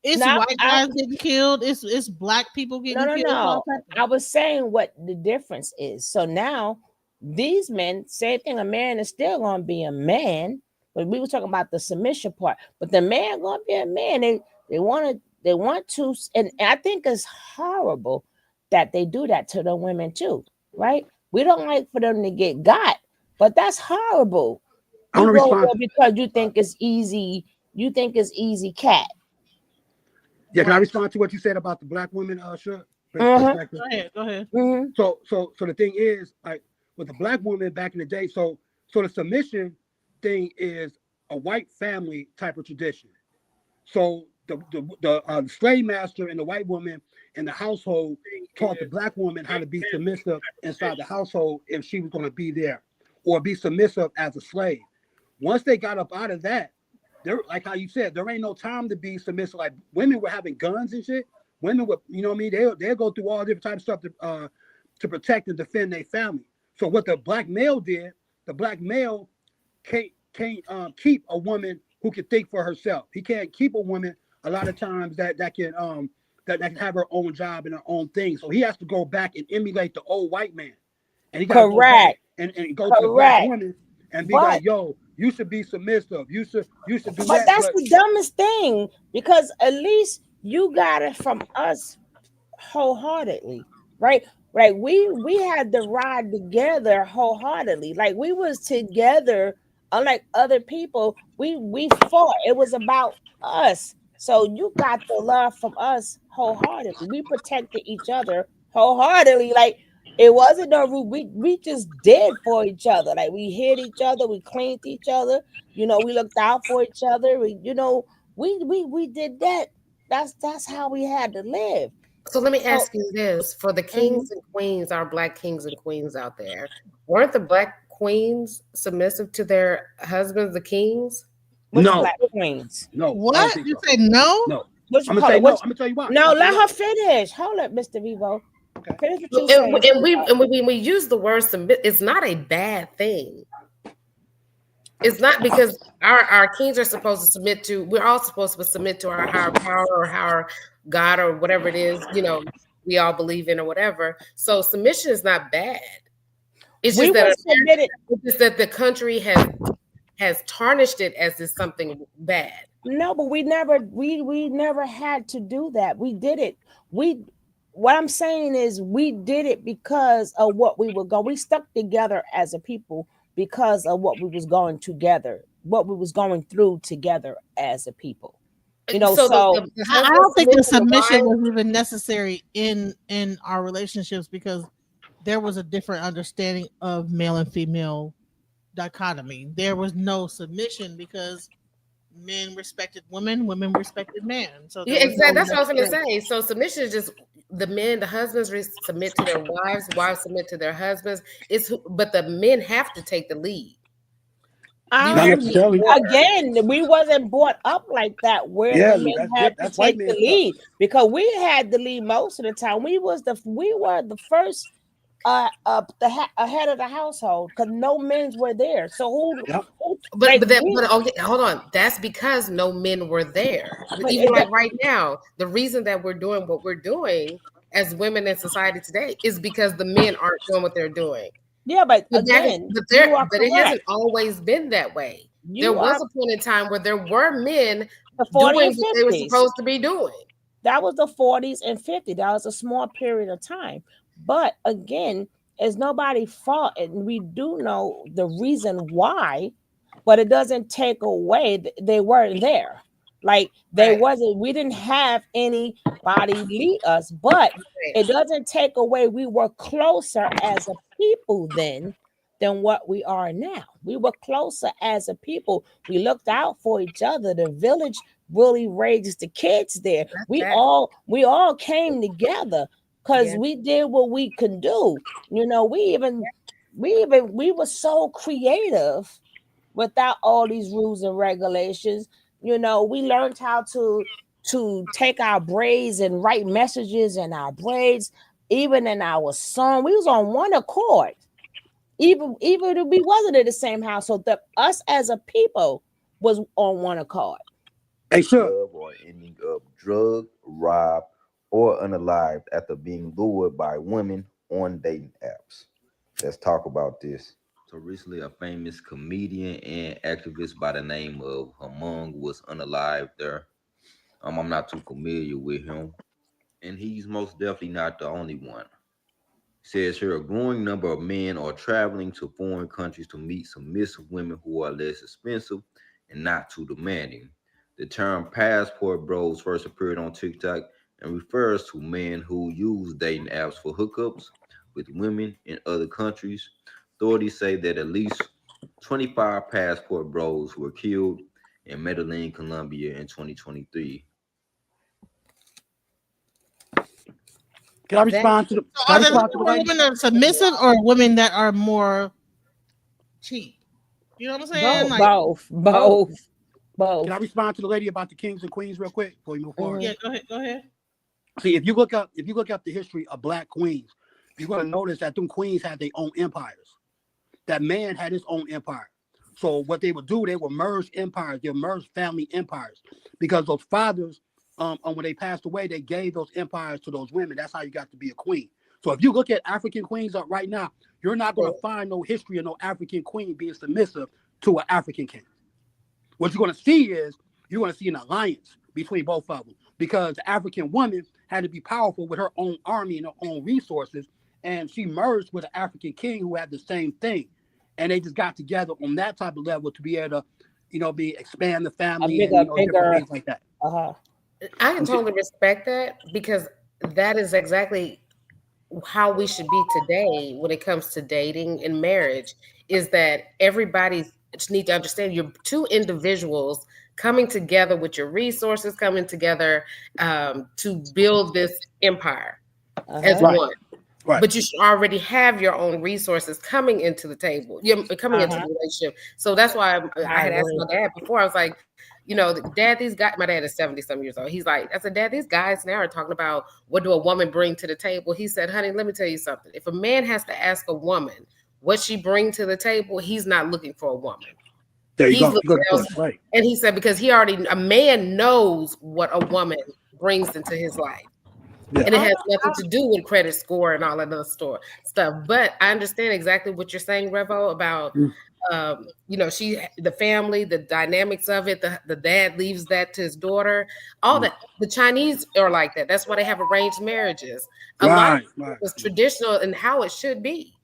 It's white guys getting killed. It's black people getting killed. No. I was saying what the difference is. So now these men, same thing. A man is still going to be a man, but we were talking about the submission part. But the man going to be a man. They want to, and I think it's horrible that they do that to the women too, right? We don't like for them to get got, but that's horrible. I want to respond because you think it's easy. You think it's easy, cat. Yeah, can I respond to what you said about the black women, sure? Go ahead. Mm-hmm. So the thing is, like with the black woman back in the day, so the submission thing is a white family type of tradition. So the slave master and the white woman in the household taught the black woman how to be submissive inside the household if she was going to be there, or be submissive as a slave. Once they got up out of that, there, like how you said, there ain't no time to be submissive. Like women were having guns and shit. Women were, they'll go through all different types of stuff to protect and defend their family. So what the black male did, the black male can't keep a woman who can think for herself. He can't keep a woman a lot of times that can have her own job and her own thing. So he has to go back and emulate the old white man. And he got to go back and go to the black woman and be like, yo, you should be submissive. You should do that. But that's the dumbest thing, because at least you got it from us wholeheartedly, right? Right. We had to ride together wholeheartedly. Like we was together, unlike other people. We fought. It was about us. So you got the love from us wholeheartedly. We protected each other wholeheartedly. Like it wasn't no we just did for each other. Like we hid each other, we cleaned each other, we looked out for each other. We did that. That's how we had to live. So let me ask you this: for the kings and queens, our black kings and queens out there, weren't the black queens submissive to their husbands, the kings? No. Black queens. No. What? You said no? No. I'm gonna tell you why. No, let her finish. Hold up, Mr. Vivo. Finish what you And we use the word submit, it's not a bad thing. It's not, because our kings are supposed to submit to, we're all supposed to submit to our higher power or higher God or whatever it is, we all believe in or whatever. So submission is not bad. It's just that the country has tarnished it as is something bad. No, but we never had to do that. We did it. What I'm saying is we did it because of what we were going. We stuck together as a people because of what we was going together, what we was going through together as a people. I don't think the submission was even necessary in our relationships, because there was a different understanding of male and female dichotomy. There was no submission because men respected women, women respected men. So yeah, exactly. That's what I was going to say. So submission is just the husbands submit to their wives, wives submit to their husbands. But the men have to take the lead. Not necessarily. Again, we wasn't brought up like that where Yeah, women that's had to that's white take man the lead because we had the lead most of the time. We were the first ahead of the household because no men were there. So who But okay, hold on. That's because no men were there. But Even it- like right now, the reason that we're doing what we're doing as women in society today is because the men aren't doing what they're doing. Yeah, but But again, you are it correct. hasn't always been that way. You There was are- a point in time where there were men The 40 doing and what they were 50s. supposed to be doing. That was the 40s and 50s. That was a small period of time. But again, it's nobody fault, and we do know the reason why, but it doesn't take away they weren't there. Like they wasn't, we didn't have anybody lead us, but it doesn't take away we were closer as a people then than what we are now. We were closer as a people. We looked out for each other. The village really raised the kids there. We all came together because we did what we could do. You know, we were so creative without all these rules and regulations. You know, we learned how to take our braids and write messages in our braids, even in our song. We was on one accord. Even if we wasn't in the same household, that us as a people was on one accord. Hey, sure. Or ending up drugged, robbed, or unalived after being lured by women on dating apps. Let's talk about this. So recently, a famous comedian and activist by the name of Hamung was unalived there. I'm not too familiar with him, and he's most definitely not the only one. Says here a growing number of men are traveling to foreign countries to meet submissive women who are less expensive and not too demanding. The term passport bros first appeared on TikTok and refers to men who use dating apps for hookups with women in other countries. Authorities say that at least 25 passport bros were killed in Medellin, Colombia in 2023. Can I respond to the? So are there women that are submissive or women that are more cheap? You know what I'm saying? Both. Can I respond to the lady about the kings and queens real quick before you move forward? Yeah, go ahead. See, if you look up the history of Black queens, you're going to notice that them queens had their own empires. That man had his own empire. So what they would do, they would merge empires. They would merge family empires because those fathers, when they passed away, they gave those empires to those women. That's how you got to be a queen. So if you look at African queens up right now, you're not going to find no history of no African queen being submissive to an African king. What you're going to see is you're going to see an alliance between both of them because the African woman had to be powerful with her own army and her own resources, and she merged with an African king who had the same thing, and they just got together on that type of level to be able to, expand the family bigger, different things like that. I can totally respect that because that is exactly how we should be today when it comes to dating and marriage, is that everybody just need to understand you're two individuals coming together with your resources, coming together to build this empire as one. Right. But you should already have your own resources coming into the table. You're coming into the relationship. So that's why I had asked my dad before. I was like, Dad, these guys, my dad is 70-some years old. He's like, I said, Dad, these guys now are talking about what do a woman bring to the table? He said, honey, let me tell you something. If a man has to ask a woman what she bring to the table, he's not looking for a woman. There you He's go. looking Good else. point. Right. And he said, because a man knows what a woman brings into his life. Yeah. And it has nothing to do with credit score and all of those stuff. But I understand exactly what you're saying, Revo, about the family, the dynamics of it. The dad leaves that to his daughter. All that. The Chinese are like that. That's why they have arranged marriages. A lot of it was traditional and how it should be.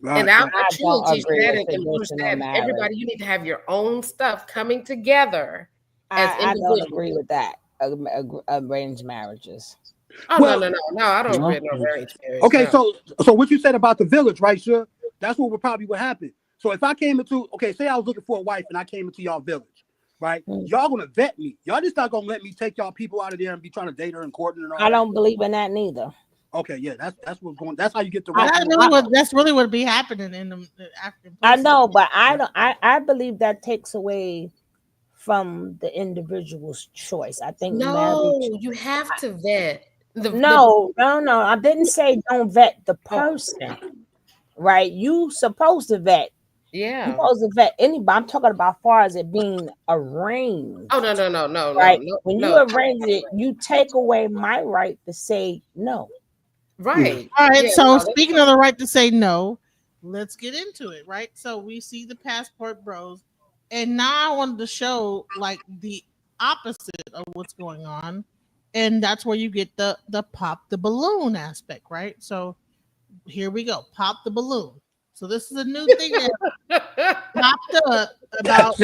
Right, and I right. truly teach that and traditional push that. marriage. Everybody, you need to have your own stuff coming together as I individuals. don't agree with that. Arranged marriages. Oh, Well- no, I don't agree with no arranged marriage. Okay, no. so what you said about the village, right, sir? That's what would probably happen. So if I came into, say I was looking for a wife and I came into y'all village, right? Y'all gonna vet me. Y'all just not gonna let me take y'all people out of there and be trying to date her and court her and all I don't believe in that neither. Okay, yeah, that's what's going. That's how you get the. That's really what be happening in the African. I know, but I don't. I believe that takes away from the individual's choice. I think marriage. You have to vet. No. I didn't say don't vet the person. Right? You supposed to vet. Yeah. You supposed to vet anybody. I'm talking about far as it being arranged. Oh no. Right? When you arrange it, you take away my right to say no. Right. All right. So speaking of the right to say no, let's get into it. Right. So we see the Passport Bros, and now I wanted to show like the opposite of what's going on, and that's where you get the pop the balloon aspect. Right. So here we go. Pop the balloon. So this is a new thing that popped up about.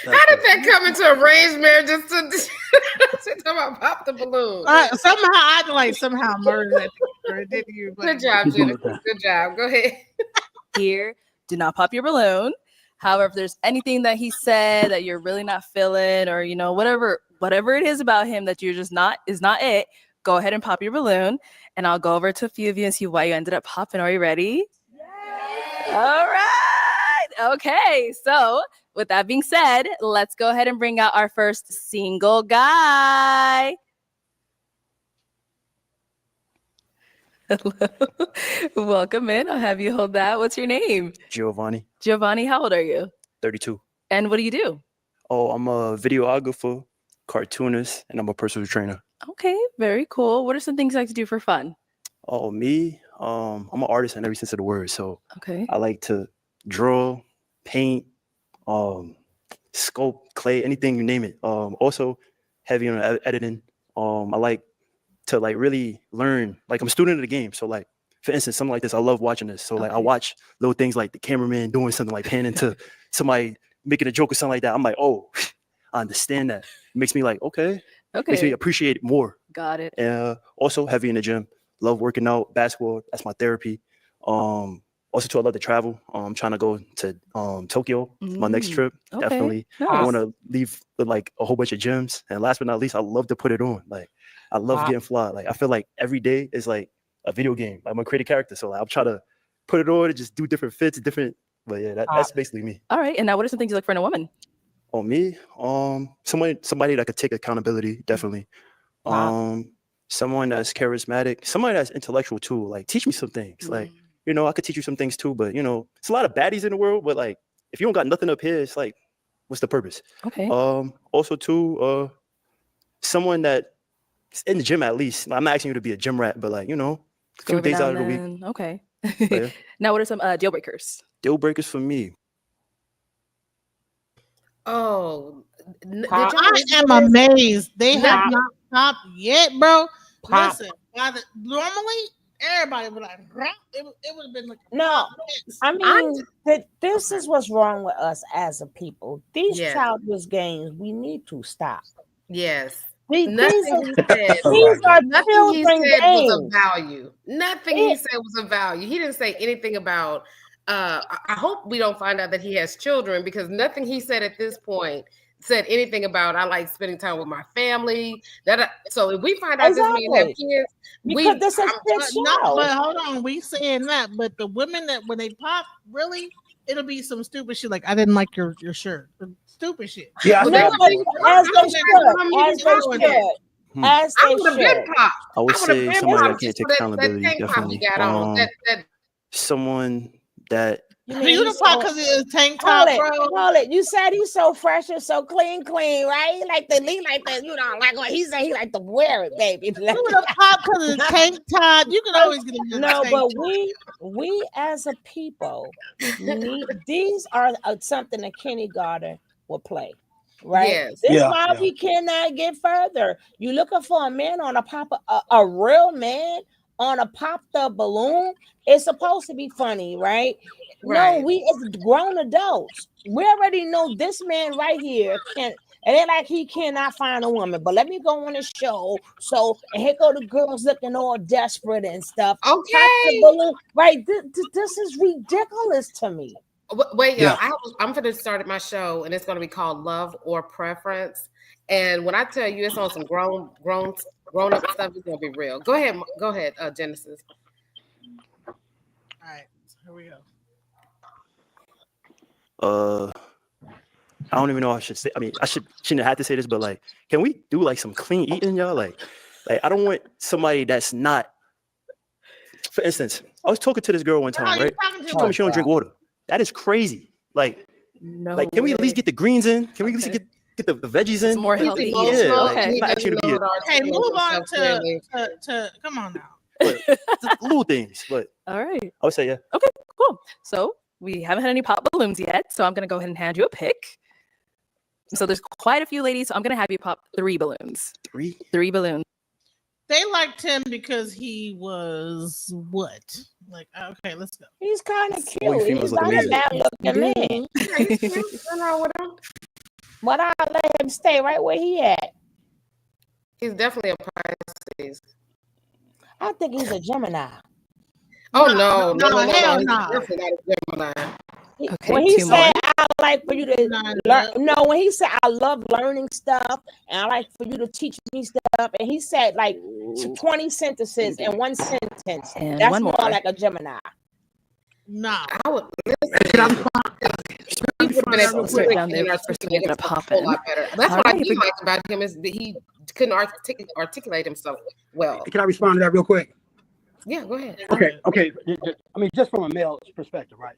How did that come into arranged marriage? Just to talk about pop the balloon. Somehow I somehow murdered that picture, didn't you? Good job, Jennifer. Good job. Go ahead. Here, do not pop your balloon. However, if there's anything that he said that you're really not feeling, or whatever it is about him that you're just not it, go ahead and pop your balloon, and I'll go over to a few of you and see why you ended up popping. Are you ready? Yay! All right. Okay. So with that being said, let's go ahead and bring out our first single guy. Hello. Welcome in. I'll have you hold that. What's your name? Giovanni. Giovanni, how old are you? 32. And what do you do? Oh, I'm a videographer, cartoonist, and I'm a personal trainer. Okay, very cool. What are some things you like to do for fun? Oh, me? I'm an artist in every sense of the word. So okay, I like to draw, paint, sculpt, clay, anything you name it. Also heavy on editing. I like to really learn. Like I'm a student of the game. So for instance, something like this, I love watching this. So I watch little things like the cameraman doing something like panning to somebody making a joke or something like that. I'm like, oh, I understand that. It makes me okay. Makes me appreciate it more. Got it. Also heavy in the gym. Love working out, basketball. That's my therapy. Also too, I love to travel. I'm trying to go to Tokyo, my next trip. Okay. Definitely. Nice. I want to leave with a whole bunch of gyms. And last but not least, I love to put it on. I love getting fly. I feel like every day is like a video game. I'm a creative character. So I'm trying to put it on and just do different fits, but yeah, that's basically me. All right. And now what are some things you look for in a woman? Oh, me? Somebody that could take accountability, definitely. Someone that's charismatic, somebody that's intellectual too. Teach me some things. I could teach you some things too, but it's a lot of baddies in the world, but if you don't got nothing up here, it's what's the purpose? Okay. Also too, someone that in the gym at least. I'm not asking you to be a gym rat, but a few days out of the week. Okay. Yeah. Now what are some deal breakers? Deal breakers for me. Oh, I am amazed. They have not popped yet, bro. Listen, normally everybody would it would have been no. I mean, this is what's wrong with us as a people. These childish games, we need to stop. Yes. Nothing he said was of value. Nothing he said was of value. He didn't say anything about. I hope we don't find out that he has children, because nothing he said at this point said anything about I like spending time with my family. So if we find out this man have kids, because this is but hold on, we saying that, but the women that when they pop, really, it'll be some stupid shit like I didn't like your shirt. Stupid shit. Yeah, as they should. I would say somebody that can't take accountability, definitely. Someone that you don't pop because it's tank top, bro. Hold it. You said he's so fresh and so clean, right? He like what he said. He like to wear it, baby. You don't pop because it's tank top. You can always get a no, but we as a people need these are something that kindergarten will play. Right. Yes. This is why we cannot get further. You looking for a man on a real man on a popped up balloon. It's supposed to be funny, right? No, we as grown adults, we already know this man right here can. And they're like, he cannot find a woman, but let me go on a show. So, and here go the girls looking all desperate and stuff. Okay. Balloon, right? This is ridiculous to me. Wait, I'm going to start my show, and it's going to be called Love or Preference. And when I tell you it's on some grown up stuff, it's gonna be real. Go ahead, Genesis. All right, here we go. I don't even know if I should say. I mean, shouldn't have to say this, but like, can we do like some clean eating, y'all? Like I don't want somebody that's not. For instance, I was talking to this girl one time, right? She told me she don't drink water. That is crazy. Like, can we at least get the greens in? Can we at least get the veggies in? More healthy. Yeah, Okay. not actually to be Hey, move on to come on now. little things, but all right. I would say yeah. Okay, cool. So we haven't had any pop balloons yet, so I'm gonna go ahead and hand you a pick. So there's quite a few ladies, so I'm gonna have you pop 3 balloons. 3 balloons. They liked him because he was what? Like, okay, let's go. He's kind of cute. Boy, He's not a bad looking man. But I'll let him stay right where he at. He's definitely a Pisces. I think he's a Gemini. Oh no, hell He's no. definitely not a Gemini. Okay, When he 2 said, more. I like for you to learn, no, when he said, I love learning stuff and I like for you to teach me stuff, and he said like 20 sentences in one sentence, And that's one more more. like a Gemini. No. I would listen. He would have been able to Start down speak there and first and get articulate a himself pop a whole in. lot better. That's All what I right, do like about him is that he couldn't articulate himself well. Can I respond to that real quick? Yeah, go ahead. Okay. I mean, just from a male perspective, right?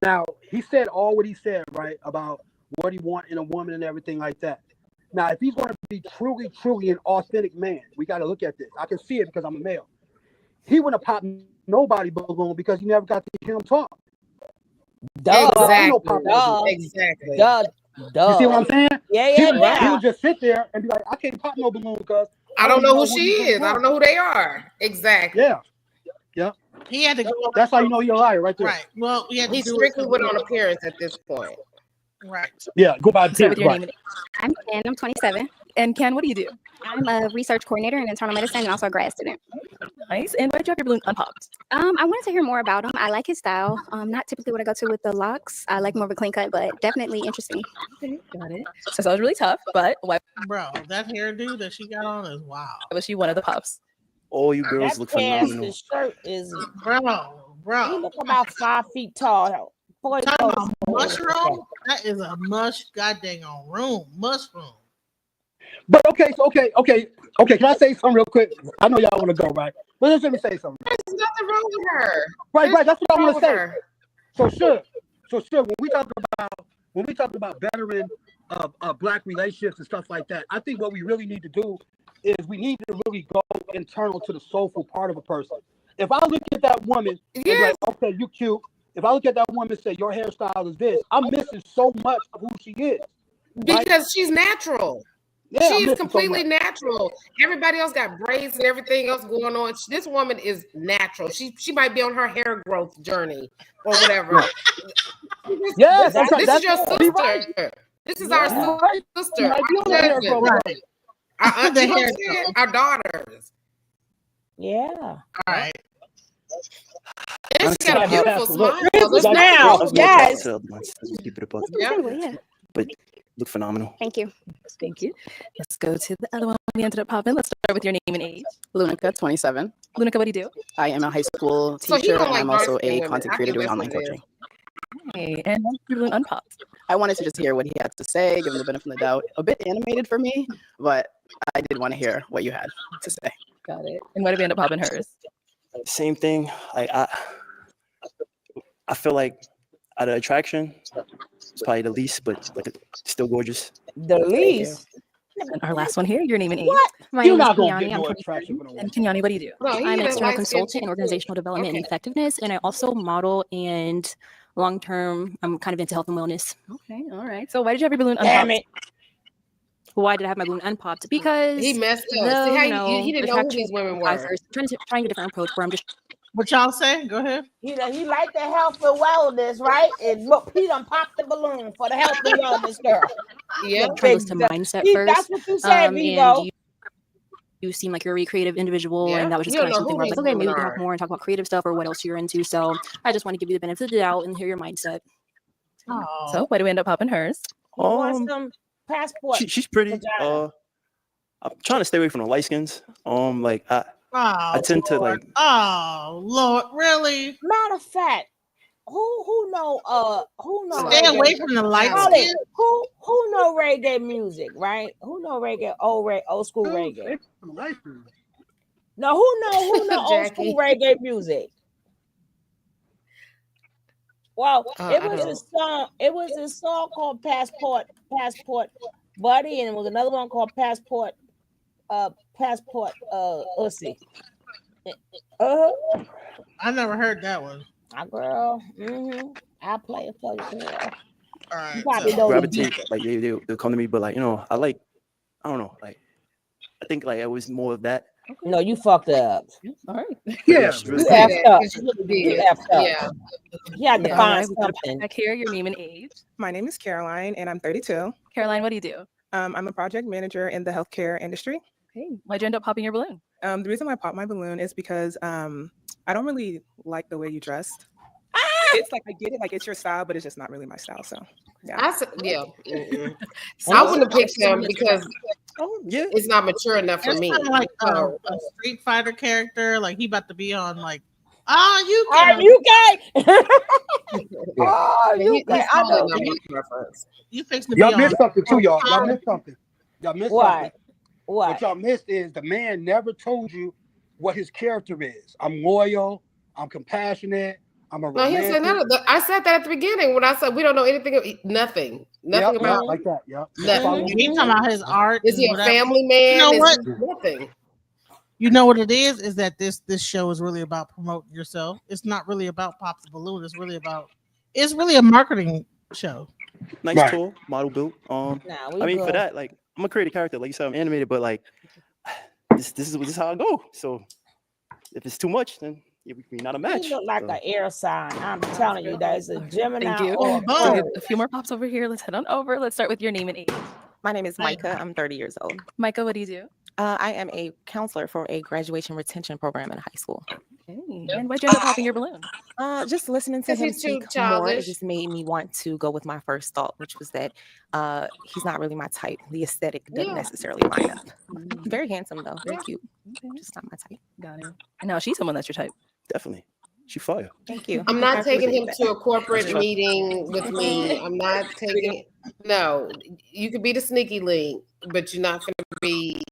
Now, he said all what he said, right, about what he want in a woman and everything like that. Now, if he's going to be truly an authentic man, we got to look at this. I can see it because I'm a male. He wouldn't have popped nobody balloon because he never got to hear him talk. Exactly. You see what I'm saying? He Yeah. would just sit there and be like, I can't pop no balloon because I don't know who what she he's gonna is. do. I don't know who they are. Exactly. Yeah. He had to go. That's how you know you're a liar right there. Right. Well, we had to He do it strictly so went we- on appearance at this point. Right. Yeah, go by Start with your right. name. I'm Ken. I'm 27. And Ken, what do you do? I'm a research coordinator in internal medicine and also a grad student. Nice. And why did you have your balloon unpopped? I wanted to hear more about him. I like his style. Not typically what I go to with the locks. I like more of a clean cut, but definitely interesting. Okay, got it. So that was really tough, but why Bro, that hairdo that she got on is wow. was she one of the pops? All you girls That look pants, phenomenal. his shirt is, Bro. he look about 5 feet tall. Boy, Talking about mushroom? That is a goddamn room. Mushroom. But okay. Can I say something real quick? I know y'all want to go, right? But just let me say something. There's nothing wrong with her. Right. That's what I want to say. Her. So sure. When we talk about bettering black relationships and stuff like that, I think what we really need to do is we need to really go internal to the soulful part of a person. If I look at that woman and be like, okay, you cute. If I look at that woman and say your hairstyle is this, I'm missing so much of who she is. Right? Because she's natural. Yeah, I'm She's missing so completely much. natural. Everybody else got braids and everything else going on. This woman is natural. She might be on her hair growth journey or whatever. Yes, this is your be sister. right. This is our sister. Right, you on the hair growth, right. Our daughters. Yeah. All right. And she got a beautiful smile. Now, yes. Keep it a buck. Yeah. But look phenomenal. Thank you. Thank you. Let's go to the other one we ended up popping. Let's start with your name and age. Lunica, 27. Lunica, what do you do? I am a high school So he teacher, don't and like I'm also dark-skinned a women. content I creator think doing that's online what it coaching. Hey, and why did your balloon unpopped? I wanted to just hear what he had to say, give him the benefit of the doubt. A bit animated for me, but I did want to hear what you had to say. Got it. And why did we end up popping hers? Same thing. Like I feel like out of attraction, it's probably the least, but still gorgeous. The least. And our last one here, your name and age. My You're name is not gonna Kenyani. get I'm no 27. attraction from a And Kenyani, what do you do? No, he I'm an didn't external like consultant skin in organizational development and Okay. effectiveness, and I also model and long-term. I'm kind of into health and wellness. Okay, all right. So why did you have your balloon Damn unpopped? it. Why did I have my balloon unpopped? Because He messed up. though, See how you know, he didn't know who attraction these women I were. first trying a different approach where I'm just What y'all say? Go ahead. He like the health and wellness, right? And look, he done popped the balloon for the health and wellness girl. Yeah. trying to listen to mindset first. That's what you said, Vigo. And you seem like you're a really creative individual, Yeah. and that was just You kind don't of know something who where I was these like, okay, maybe we women can are. talk more and talk about creative stuff or what else you're into. So I just want to give you the benefit of the doubt and hear your mindset. So why do we end up popping hers? You want some passport. She's pretty. vagina? I'm trying to stay away from the light skins. Like I tend to like. Oh Lord, really? Matter of fact, who know Stay reggae? away from the light Holly, skin. who know reggae music, right? Who know reggae, old school reggae? No, who know old school reggae music? Well, it was a song. It was a song called Passport Buddy, and it was another one called Passport Ussy. I never heard that one. Girl. I'll play it for you, girl. All right. You probably know the beat. Gravitate like they'll come to me, but like I don't know, like I think like it was more of that. No, you fucked up. All right. Yeah, You effed up. You effed up. Yeah. You had to All find right, we got a something. back here, your name and age. My name is Caroline, and I'm 32. Caroline, what do you do? I'm a project manager in the healthcare industry. Okay. Why'd you end up popping your balloon? The reason why I popped my balloon is because I don't really like the way you dressed. It's like I get it, like it's your style, but it's just not really my style. So yeah. I wouldn't have picked him because it's not mature enough for It's me. kind of like a Street Fighter character. Like he about to be on like, you Are you gay? Oh, you gay. I know. You fixed to be Y'all on. missed something too, y'all. Y'all missed something. Y'all missed What? something. What? What y'all missed is the man never told you what his character is. I'm loyal. I'm compassionate. I'm a No, he romantic. said none of that. I said that at the beginning when I said we don't know anything. Nothing Yep, about like that. Yep. nothing. He talking about his art. Is he and a whatever. family man? You know Is what? he nothing. You know what it is? Is that this show is really about promoting yourself. It's not really about pop the balloon. It's really a marketing show. Nice Right. tool, model built. Nah, we I mean for good. that, like I'm gonna create a character, like you said, I'm animated, but like this is how I go. So if it's too much, then we're not a match. You look like So. an air sign. I'm telling you, there's a Gemini. Thank you. or So a few more pops over here. Let's head on over. Let's start with your name and age. My name is Micah. I'm 30 years old. Micah, what do you do? I am a counselor for a graduation retention program in high school. Okay. And why'd you end up popping your balloon? Just listening to 'Cause him he's too speak more, it childish. just made me want to go with my first thought, which was that he's not really my type. The aesthetic doesn't Yeah. necessarily line up. Very handsome though, very cute. Just not my type. Got it. And now she's someone that's your type. Definitely. She fire. Thank you. I'm I not taking appreciate him that. to a corporate meeting with me. I'm not taking. No, you could be the sneaky link, but you're not going to be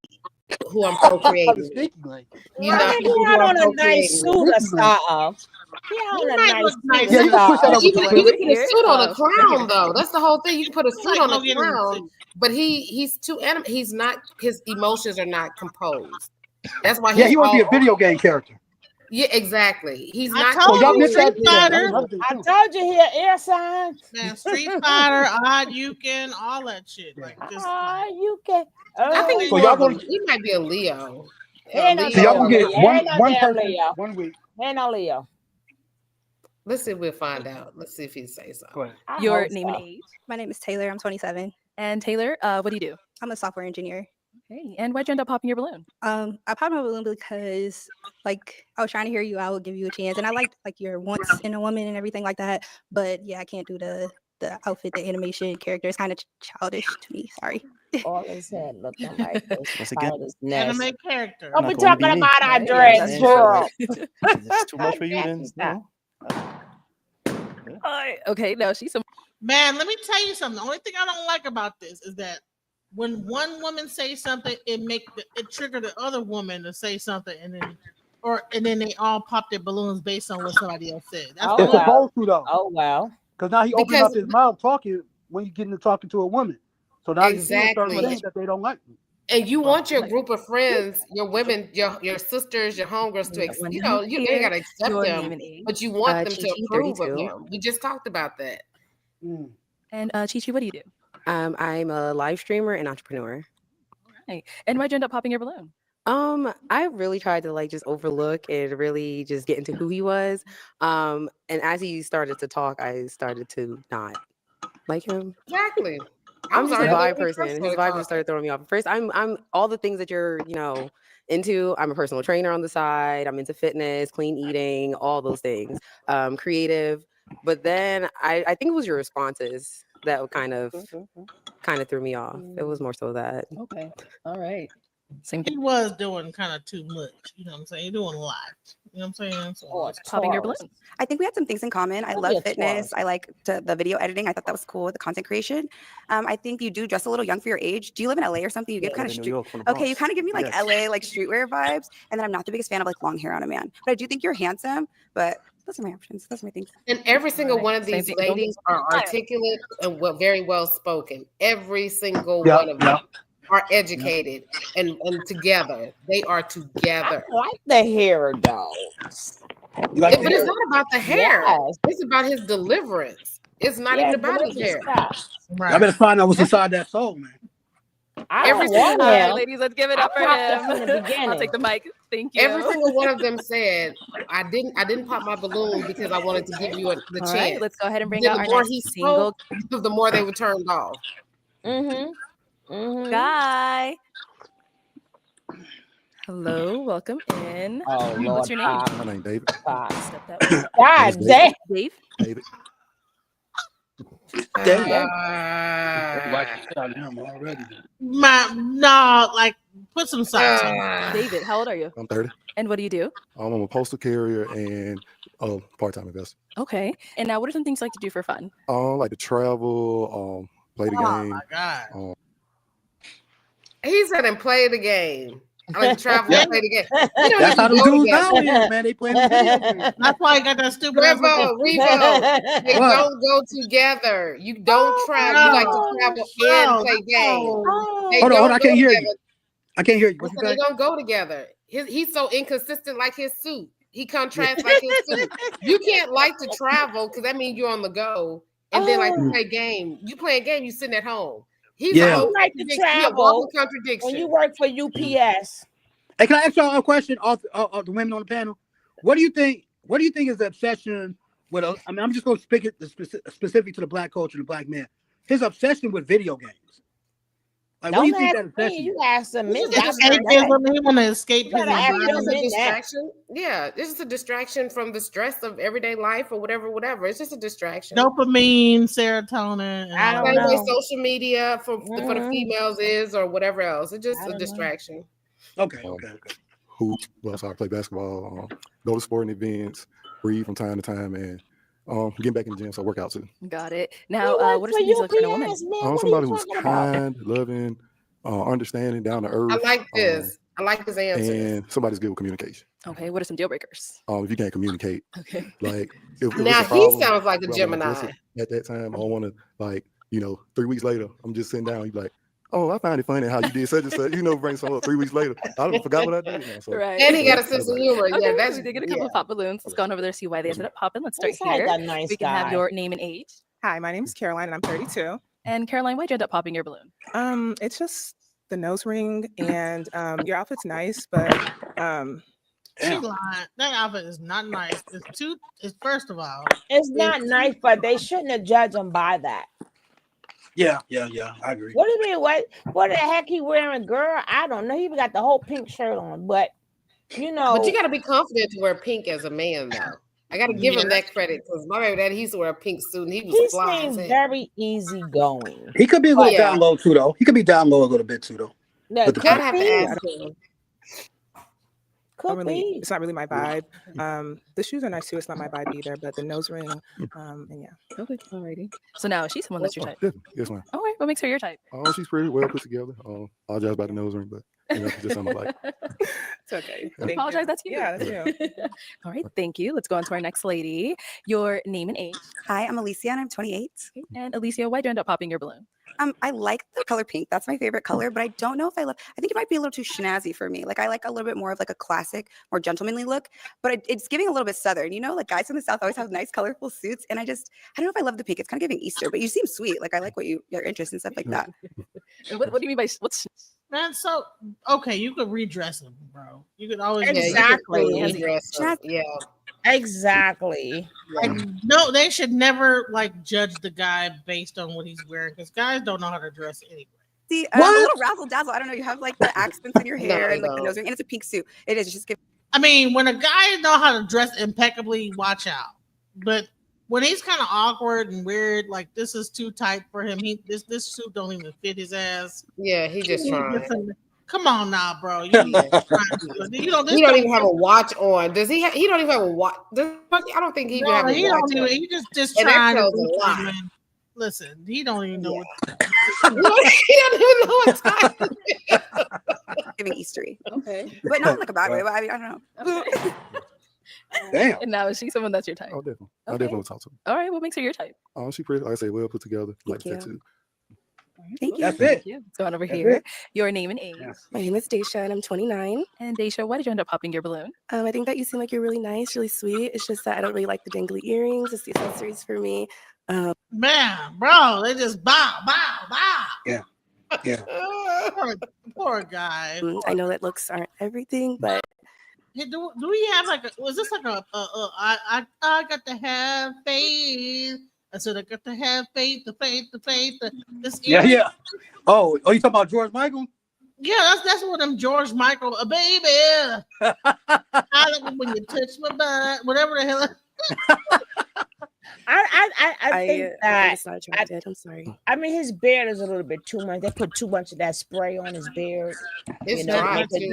who I'm procreating. You're not He gonna be who had I'm on a nice procreating. suit or something. He had on a nice suit. Yeah, or you can put something. you can put a suit on a clown Oh. though. That's the whole thing. You can put a suit on go a get him a clown, but he's too anim. He's not. His emotions are not composed. That's why. Yeah, he's he want to be a all- video game character. Yeah, exactly. He's I not. told y'all you, missed that Street too. Fighter. I told you here, air signs. Man, Street Fighter, Odd Yukin, all that shit. Like just You can. I think he's So more y'all of a- gonna- he might be a Leo. Ain't no So y'all gonna Leo. get one Ain't no one damn person Leo. 1 week. Ain't no Leo. Let's see if we'll find out. Let's see if he says something. Your name and age. My name is Taylor. I'm 27. And Taylor, what do you do? I'm a software engineer. Okay. And why'd you end up popping your balloon? I popped my balloon because like I was trying to hear you out, give you a chance, and I liked like your wants in a woman and everything like that. But yeah, I can't do the outfit, the animation character. It's kind of childish to me. Sorry. All his head looking like this. Once again, Spider's nest. anime character. Don't be Not gonna be talking me. about our Yeah, dress, that's girl. If it's too much for you, then Okay, no, she's some. Man, let me tell you something. The only thing I don't like about this is that when one woman says something, it trigger the other woman to say something, and then they all pop their balloons based on what somebody else said. That's Oh, It's the wow. supposed to though, Oh well. because now he opened Because- up his mouth talking when you get into talking to a woman. So now he's saying certain Exactly. things that they don't like. And you want your group of friends, your women, your sisters, your homegirls to, When you know, you hear ain't gotta accept your them, name and age. but you want them to Chi-Chi, approve of 32. them. We just talked about that. And Chi-Chi, what do you do? I'm a live streamer and entrepreneur. Right. And why'd you end up popping your balloon? I really tried to like just overlook and really just get into who he was. And as he started to talk, I started to not like him. Exactly. I'm just a sorry, vibe we person. first and His started vibe just started throwing me off. First, I'm all the things that you're, into. I'm a personal trainer on the side. I'm into fitness, clean eating, all those things. Creative. But then I think it was your responses that kind of threw me off. It was more so that. Okay. All right. He was doing kind of too much. You know what I'm saying? He's doing a lot. You know what I'm saying? So, Popping your balloon. I think we had some things in common. I Don't be love a fitness. twirl. I like the video editing. I thought that was cool. The content creation. I think you do dress a little young for your age. Do you live in LA or something? You give kind of New York, from the okay. You Bronx. kind of give me like Yes. LA like streetwear vibes. And then I'm not the biggest fan of like long hair on a man. But I do think you're handsome. But those are my options. Those are my things. And every single one of Same these thing. ladies are articulate and very well spoken. Every single Yep, one of them yep. are educated and together. They are together. I like the hair though. You like But the it's hair? not about the hair. Yes. It's about his deliverance. It's not Yeah, even about his deliverance hair. stuff. I better find out what's inside that soul, man. I Every don't single want All right, him. ladies, let's give it I up for popped it from the him. I'll beginning. take the mic. Thank you. Every single one of them said, "I didn't pop my balloon because I wanted to give you the All chance." right, let's go ahead and bring Then out the our more next he single spoke, the more they were turned off. guy. Hello, welcome in. Oh Lord, What's your name? Tom. My name David. Step that way. God damn. Dave. David. Like put some socks on. David, how old are you? I'm 30. And what do you do? I'm a postal carrier and part-time investor. Okay. And now, what are some things you like to do for fun? I like to travel, play the Oh game. my God. He said, "And play the game." I like to travel and play the game. We don't That's even how them go dudes together. now is, man. They playing the video games. That's why I got that stupid ass Revo, looking- Revo, they What? don't go together. You don't travel. You like to travel and play games. They Hold on, don't I go can't hear together. you. I can't hear you. I What you said they say? don't go together. He's so inconsistent, like his suit. He contrasts like his suit. You can't like to travel because that means you're on the go, and then like to play game. You play a game, you sitting at home. He's Yeah. a whole You like to contradiction. He a travel walking contradiction. when you work for UPS. Hey, can I ask y'all a question? All the women on the panel. What do you think? What do you think is the obsession with? I mean, I'm just going to speak it specific to the black culture, the black man. His obsession with video games. Like, what do you think that obsession is? You ask a minute. Escapism. He want to escape his You gotta ask environment. them. It's a distraction. Yeah, it's just a distraction from the stress of everyday life or whatever. It's just a distraction. Dopamine, serotonin. And I all don't Same way that. know. social media for the females is or whatever else. It's just a distraction. Okay. Hoop, well, so I play basketball, go to sporting events, read from time to time, and get back in the gym, so I work out too. Got it. Now, what are some things you look for in a woman? Somebody who's kind, loving, understanding, down to earth. I like this. I like this answer. And somebody's good with communication. Okay, what are some deal breakers? If you can't communicate, Okay. like if Now it's a he problem, sounds like a well, I wanna address Gemini. it at that time. I don't want to 3 weeks later, I'm just sitting down. You like, oh, I find it funny how you did such and such. Bring something up 3 weeks later. I forgot what I did. Now, so, Right. And he got a sense of humor. Okay, Yeah, that's we did get a couple of pop balloons. Let's go on over there and see why they ended up popping. Let's start This guy's here. a nice We can have guy. your name and age. Hi, my name is Caroline, and I'm 32. And Caroline, why'd you end up popping your balloon? It's just the nose ring, and your outfit's nice, but She lying. That outfit is not nice. It's first of all, It's not nice, but they shouldn't have judged him by that. Yeah. I agree. What do you mean? What the heck he wearing, girl? I don't know. He even got the whole pink shirt on, but But you got to be confident to wear pink as a man, though. I got to give him that credit because my baby daddy, he used to wear a pink suit and he was he fly as seems hell. very easygoing. He could be a little Yeah. down low too, though. He could be down low a little bit too, though. No, With the I'd pink. have to ask him. Could be. it's not really my vibe. The shoes are nice too. It's not my vibe either, but the nose ring, and yeah. Okay, alrighty. So now is she someone that's your type? Yes, ma'am. All right, what makes her your type? Oh, she's pretty well put together. Apologize about the nose ring, but just something like. It's okay. Don't apologize. That's you. Yeah, that's you. All right, thank you. Let's go on to our next lady. Your name and age. Hi, I'm Alicia and I'm 28. Okay, and Alicia, why'd you end up popping your balloon? I like the color pink. That's my favorite color, but I don't know if I think it might be a little too snazzy for me. Like I like a little bit more of like a classic, more gentlemanly look, but it's giving a little bit Southern, like guys from the South always have nice colorful suits. And I don't know if I love the pink. It's kind of giving Easter, but you seem sweet. Like I like your interest and stuff like that. And what do you mean by what's man. So okay, you could redress him, bro. You could always Exactly. Yeah. Exactly. Like, no, they should never like judge the guy based on what he's wearing because guys don't know how to dress anyway. See, a little razzle dazzle. I don't know. You have like the accents in your hair and like the nose ring, and it's a pink suit. It is just give. I mean, when a guy know how to dress impeccably, watch out. But when he's kind of awkward and weird, like this is too tight for him. This suit don't even fit his ass. Yeah, he just trying. Come on now, bro. You need to try to do it. He don't even have a watch on. Does he? He don't even have a watch. I don't think he even have a he watch don't on. even. He just And that trying to tells do a lot. something, man. Listen, he don't even know what. He don't even know what time. Giving Eastery. Okay. But not in like a bad way. But I mean, I don't know. Damn. And now is she someone that's your type? Oh, definitely. I Okay. definitely want to talk to her. All right, what makes her your type? Oh, she pretty. Like I say, well put together. Like you. tattoo. Thank you. That's it. Go on over That's here. it. Your name and age. My name is Daisha and I'm 29. And Daisha, why did you end up popping your balloon? I think that you seem like you're really nice, really sweet. It's just that I don't really like the dangly earrings. It's the accessories for me. Man, bro, they just bow. Yeah. Yeah. Poor guy. I know that looks aren't everything, but Hey, do we have like a? Was this like I got to have faith. I said I got to have faith. This Yeah, yeah. Oh, you talking about George Michael? Yeah, that's one of them George Michael, baby. I like it when you touch my butt, whatever the hell. I think I'm that just not attracted. I'm sorry. I mean his beard is a little bit too much. They put too much of that spray on his beard. It's You know, dry, they too.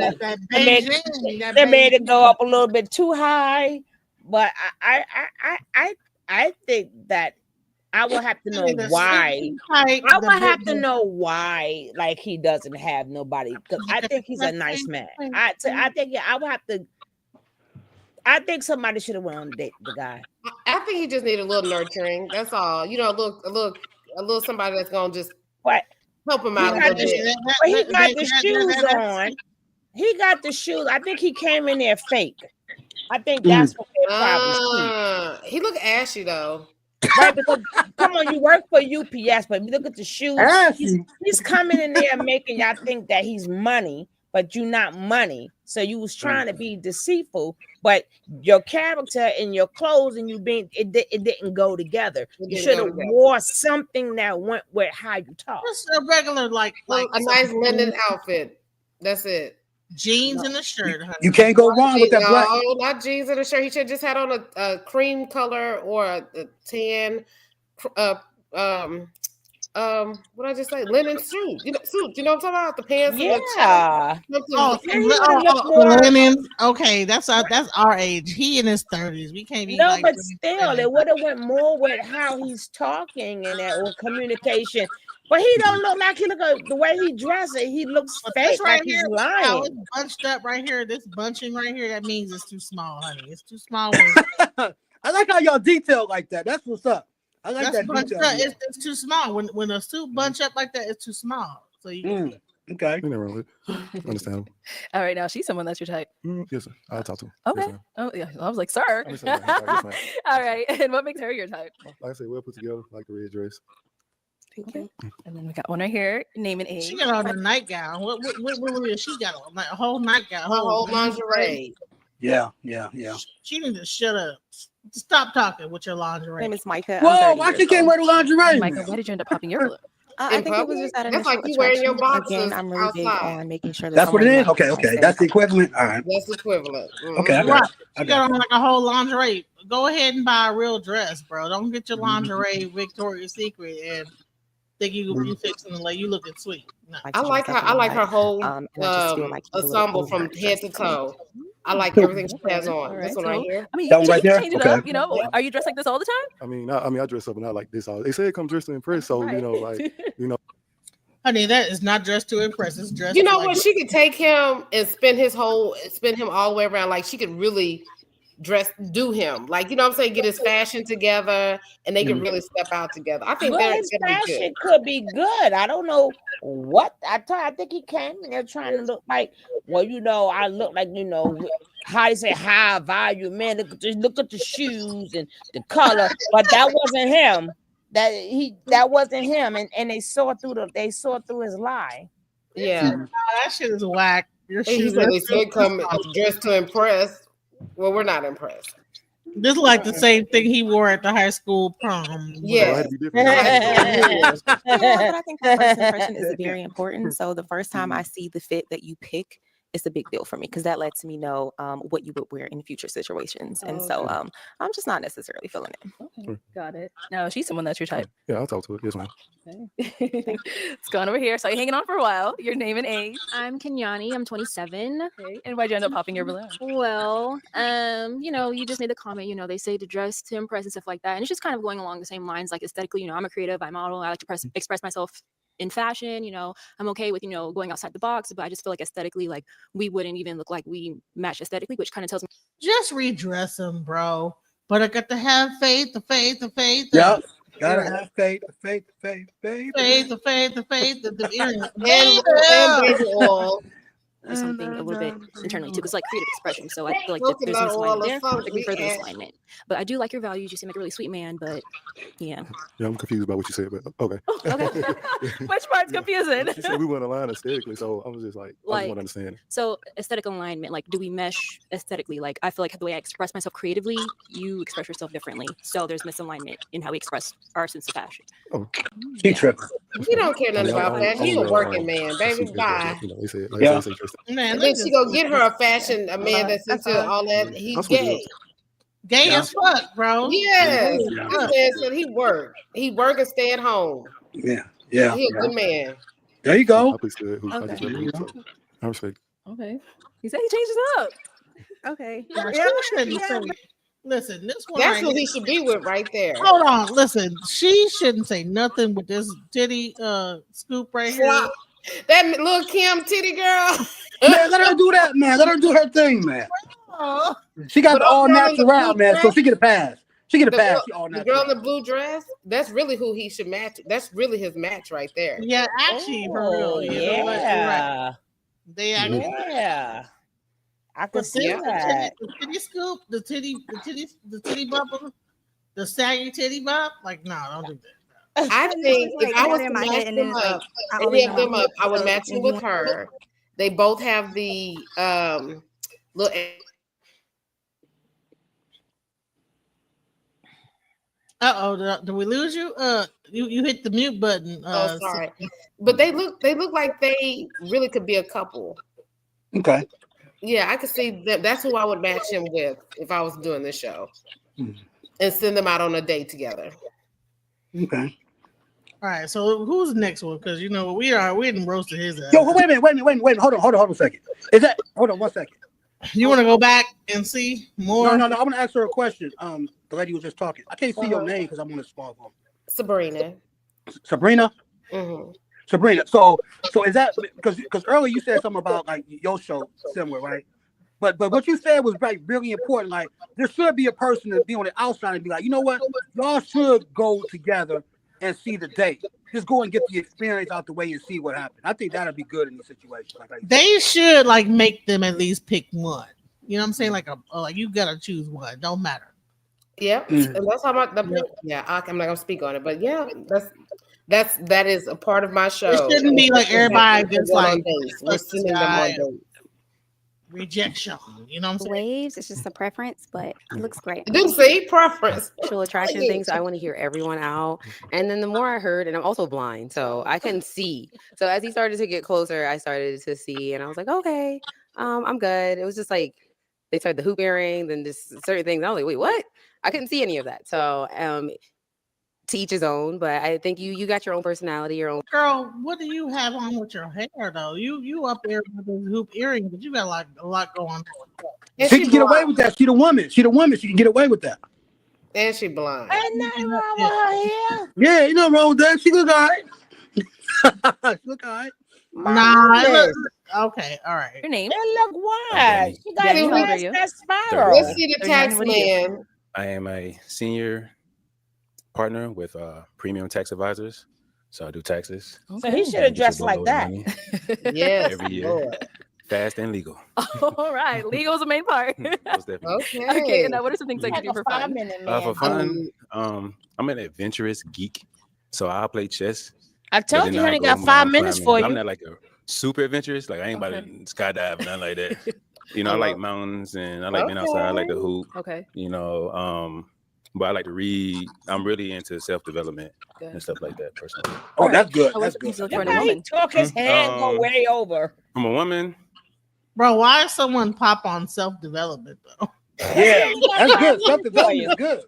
they made it go up a little bit too high. But I think that I will have to know why. I will have to know why, like he doesn't have nobody. Because I think he's a nice man. I think I would have to. I think somebody should have went on a date with the guy. I think he just need a little nurturing. That's all. You know, a little somebody that's gonna just help him out a little bit. But he got the shoes on. He got the shoes. I think he came in there fake. I think that's what they probably see. He look ashy though. Right, because come on, you work for UPS, but look at the shoes. He's coming in there making y'all think that he's money, but you not money. So you was trying to be deceitful, but your character and your clothes and you being it didn't go together. You didn't should go have together. wore something that went with how you talk. Just a regular like A nice linen outfit. That's it. Jeans and a shirt. Honey. You can't go wrong with that black. No, not jeans and a shirt. He should just had on a cream color or a tan. What I just say? Linen suit. You know what I'm talking about? The pants. Yeah. Linen. Okay, that's our age. He in his 30s. We can't be No, like but still, it would have went more with how he's talking and that or communication. But he don't look like he look the way he dresses. He looks fake, This right like he's here, wow, lying. it's bunched up right here. This bunching right here, that means it's too small, honey. It's too small. I like how y'all detail like that. That's what's up. I like That's that bunched detail. up. It's too small. When a suit bunch up like that, it's too small. So you Okay. You never wrong with it. Understandable. All right, now she's someone that's your type. Yes, sir. I'll talk to him. Okay. Yes, ma'am. Oh yeah, I was like, sir. Yes, ma'am. Yes, ma'am. All right, and what makes her your type? Like I said, well put together, like the red dress. Thank you. And then we got one right here. Name and age. She got on a nightgown. What she got on? Like a whole nightgown. Her whole lingerie. Yeah. She need to shut up. Stop talking with your lingerie. My name is Micah. Whoa, why she can't wear the lingerie? Michael, why did you end up popping your balloon? I think it was just that That's initial like you wearing your attraction. boxers Again, I'm really big outside. on making sure that That's what it is. someone Okay. That's the equivalent. All right. That's equivalent. Okay, I got Right. it. I She got got on like a whole lingerie. Go ahead and buy a real dress, bro. Don't get your lingerie Victoria's Secret and think you fixing to you looking sweet. No. I like her whole and I just feel like he's a little ensemble over from head to dressed. toe. I like everything she has on. All This right, one right so, here. I mean, That you one right there? change it Okay. up. You know, are you dressed like this all the time? I mean, I dress up, but not like this. They say it comes dressed to impress, so you know, like Honey, that is not dressed to impress. It's dressed. You know like what? She could take him and spin him all the way around. Like she could really do him. Like, you know what I'm saying? Get his fashion together and they can really step out together. I think Well, they're his gonna be good. fashion could be good. I don't know what I think he came in there trying to look like. Well, you know, I look like how you say high value man. Look at the shoes and the color, but that wasn't him. That wasn't him, and they saw through his lie. Yeah, that shit is whack. Your he shoes said are they said come dressed to impress. Well, we're not impressed. This is like the same thing he wore at the high school prom. Yeah. Yeah, but I think the first impression is very important. So the first time I see the fit that you pick it's a big deal for me because that lets me know what you would wear in future situations. And so I'm just not necessarily feeling it. Okay, got it. Now she's someone that's your type. Yeah, I'll talk to it. Yes, ma'am. Okay. Let's go on over here. So you're hanging on for a while. Your name and age. I'm Kenyani. I'm 27. Okay. And why'd you end up popping your balloon? Well, you just made the comment, they say to dress to impress and stuff like that. And it's just kind of going along the same lines, like aesthetically, I'm a creative, I model, I like to express myself in fashion, I'm okay with, going outside the box, but I just feel like aesthetically, like we wouldn't even look like we match aesthetically, which kind of tells me. Just redress them, bro. But I got to have faith, the faith. Yep. Gotta have faith, the faith. The earrings. And baby oil. Or something a little bit internally too, because like creative expression. So I feel like there's a misalignment there. There can further misalignment. But I do like your values. You seem like a really sweet man. But yeah. Yeah, I'm confused about what you said, but okay. Okay. Which part's confusing? She said we weren't aligned aesthetically, so I was just like, I just want to understand. So aesthetic alignment, like, do we mesh aesthetically? Like, I feel like the way I express myself creatively, you express yourself differently. So there's misalignment in how we express our sense of fashion. Oh, she tripping. He don't care nothing about that. He a working man, baby. Bye. Yeah. And then she gonna get her a man that's into all that. He's gay. Gay as fuck, bro. Yes. This man said he work. He work and stay at home. Yeah. He a good man. There you go. I respect. Okay. He said he changed it up. Okay. Listen, this one. That's who he should be with right there. Hold on, listen. She shouldn't say nothing with this titty scoop right here. That little Kim titty girl. Man, let her do that, man. Let her do her thing, man. She got the all natural, man, so she get a pass. She get a pass. The girl in the blue dress, that's really who he should match. That's really his match right there. Yeah, actually, for real. Yeah. They actually. Yeah. I can see that. The titty scoop, the titty bump, the saggy titty bump. Like, no, don't do that. I think if I was to match them up, any of them up, I would match them with her. They both have the little. Did we lose you? You hit the mute button. Oh, sorry. But they look like they really could be a couple. Okay. Yeah, I could see that. That's who I would match him with if I was doing this show, and send them out on a date together. Okay. All right. So who's the next one? Because we didn't roasted his ass. Yo, wait a minute. Hold on a second. Hold on 1 second. You want to go back and see more? No. I'm gonna ask her a question. The lady was just talking. I can't see your name because I'm on a small phone. Sabrina. Sabrina. Mm-hmm. Sabrina. So is that because earlier you said something about like your show similar, right? But what you said was like really important. Like there should be a person to be on the outside and be like, you know what, y'all should go together and see the date. Just go and get the experience out the way and see what happens. I think that'd be good in the situation. They should make them at least pick one. You know what I'm saying? Like you gotta choose one. Don't matter. Yep. And that's how I'm not gonna speak on it, but yeah, that is a part of my show. It shouldn't be like everybody just like we're sending them on dates. Rejection, you know what I'm saying? Waves, it's just a preference, but it looks great. Do see preference. Sexual attraction things. So I want to hear everyone out. And then the more I heard, and I'm also blind, so I couldn't see. So as he started to get closer, I started to see, and I was like, okay, I'm good. It was just like they started the hoop earring, then just certain things. I was like, wait, what? I couldn't see any of that. So to each his own, but I think you got your own personality, your own. Girl, what do you have on with your hair though? You up there with the hoop earrings, but you got like a lot going on. She can get away with that. She the woman. She can get away with that. And she blind. Ain't nothing wrong with her hair. Yeah, you know wrong with that. She look all right. She look all right. Nah, okay, all right. Your name? It look wide. She got that spiral. Let's see the tax man. I am a senior partner with Premium Tax Advisors, so I do taxes. So he should have dressed like that. Yes, every year, fast and legal. All right, legal is the main part. Okay, and now what are some things I can do for fun? For fun, I'm an adventurous geek, so I'll play chess. I told you, honey, got 5 minutes for you. I'm not like a super adventurous, like I ain't about to skydive, nothing like that. I like mountains and I like being outside. I like to hoop. Okay. But I like to read. I'm really into self-development and stuff like that personally. Oh, that's good. That's good. He took his head go way over. From a woman, Bro, why does someone pop on self-development though? Yeah, that's good. Self-development is good.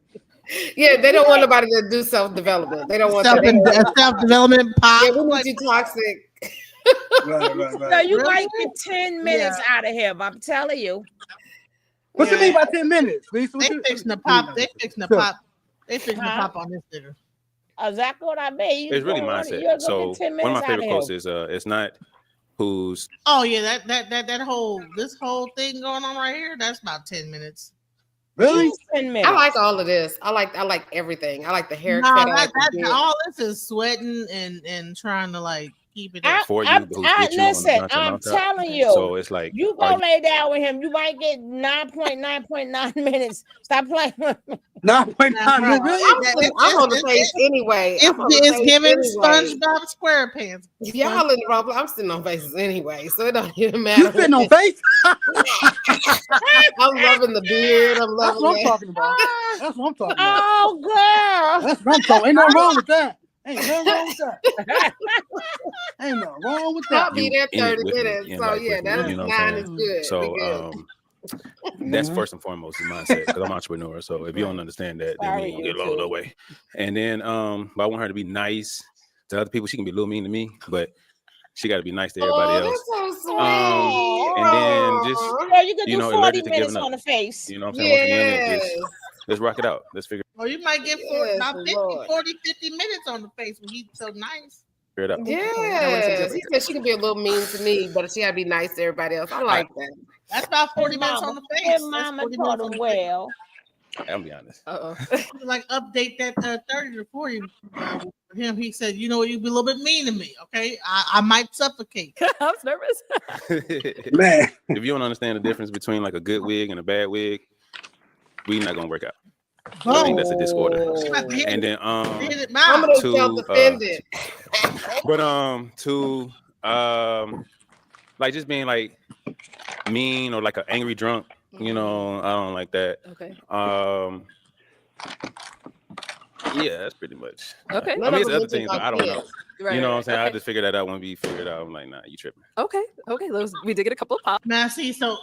Yeah, they don't want nobody to do self-development. They don't want self-development pop. Yeah, we need you toxic. Right. So you might get 10 minutes out of him. I'm telling you. What you mean by 10 minutes? Lisa? They fixing to pop. They fixing to pop. They fixing to pop on this nigga. Exactly what I mean. It's really mindset. So one of my favorite quotes is it's not who's. Oh yeah, that whole thing going on right here. That's about 10 minutes. Really? 10 minutes. I like all of this. I like everything. I like the haircut. Nah, I like the beard. all this is sweating and trying to like keep it For you, listen, I'm telling you. So it's like you go lay down with him, you might get 9.9 minutes. Stop playing with me. 9.9. I'm on the face anyway. It's giving SpongeBob SquarePants. Y'all in the wrong place. I'm sitting on faces anyway, so it don't even matter. You sitting on face? I'm loving the beard. I'm That's loving what I'm it. talking about. That's what I'm talking about. Oh, girl. That's what I'm talking. Ain't nothing wrong with that. Ain't nothing wrong with that. Ain't nothing wrong with that. I'll be there in it 30 with me, minutes. in So life yeah, with me, that's you know what I'm 9 is saying? good. We So good. that's first and foremost the mindset because I'm an entrepreneur. So if you don't understand that, then we ain't gonna get along no way. And then but I want her to be nice to other people. She can be a little mean to me, but she got to be nice to everybody else. That's so And then just Girl, you can do 40 allergic to minutes giving up. on the face. You know what I'm saying? Once again, just, let's rock it out. Let's figure Or you might get 50 minutes on the face when he's so nice. it out. Yes. He said she can be a little mean to me, but she gotta be nice to everybody else. I like that. That's about 40 minutes on the face. His That's mama 40 taught minutes him on the well. I'll be honest. Like update that 30 to 40 with him. He said, you know, you be a little bit mean to me, okay? I might suffocate. I was nervous. Man, if you don't understand the difference between like a good wig and a bad wig, we not gonna work out. I think that's a disorder. And then Some of them felt offended. to like just being like mean or like an angry drunk, you know, I don't like that. Okay. Yeah, that's pretty much. Okay. I mean, it's other things, but I don't know. Right, you know what I'm saying? I okay. just figured that out when we figured it out. I'm like, nah, you tripping. Okay. We did get a couple of pops. Now, see, so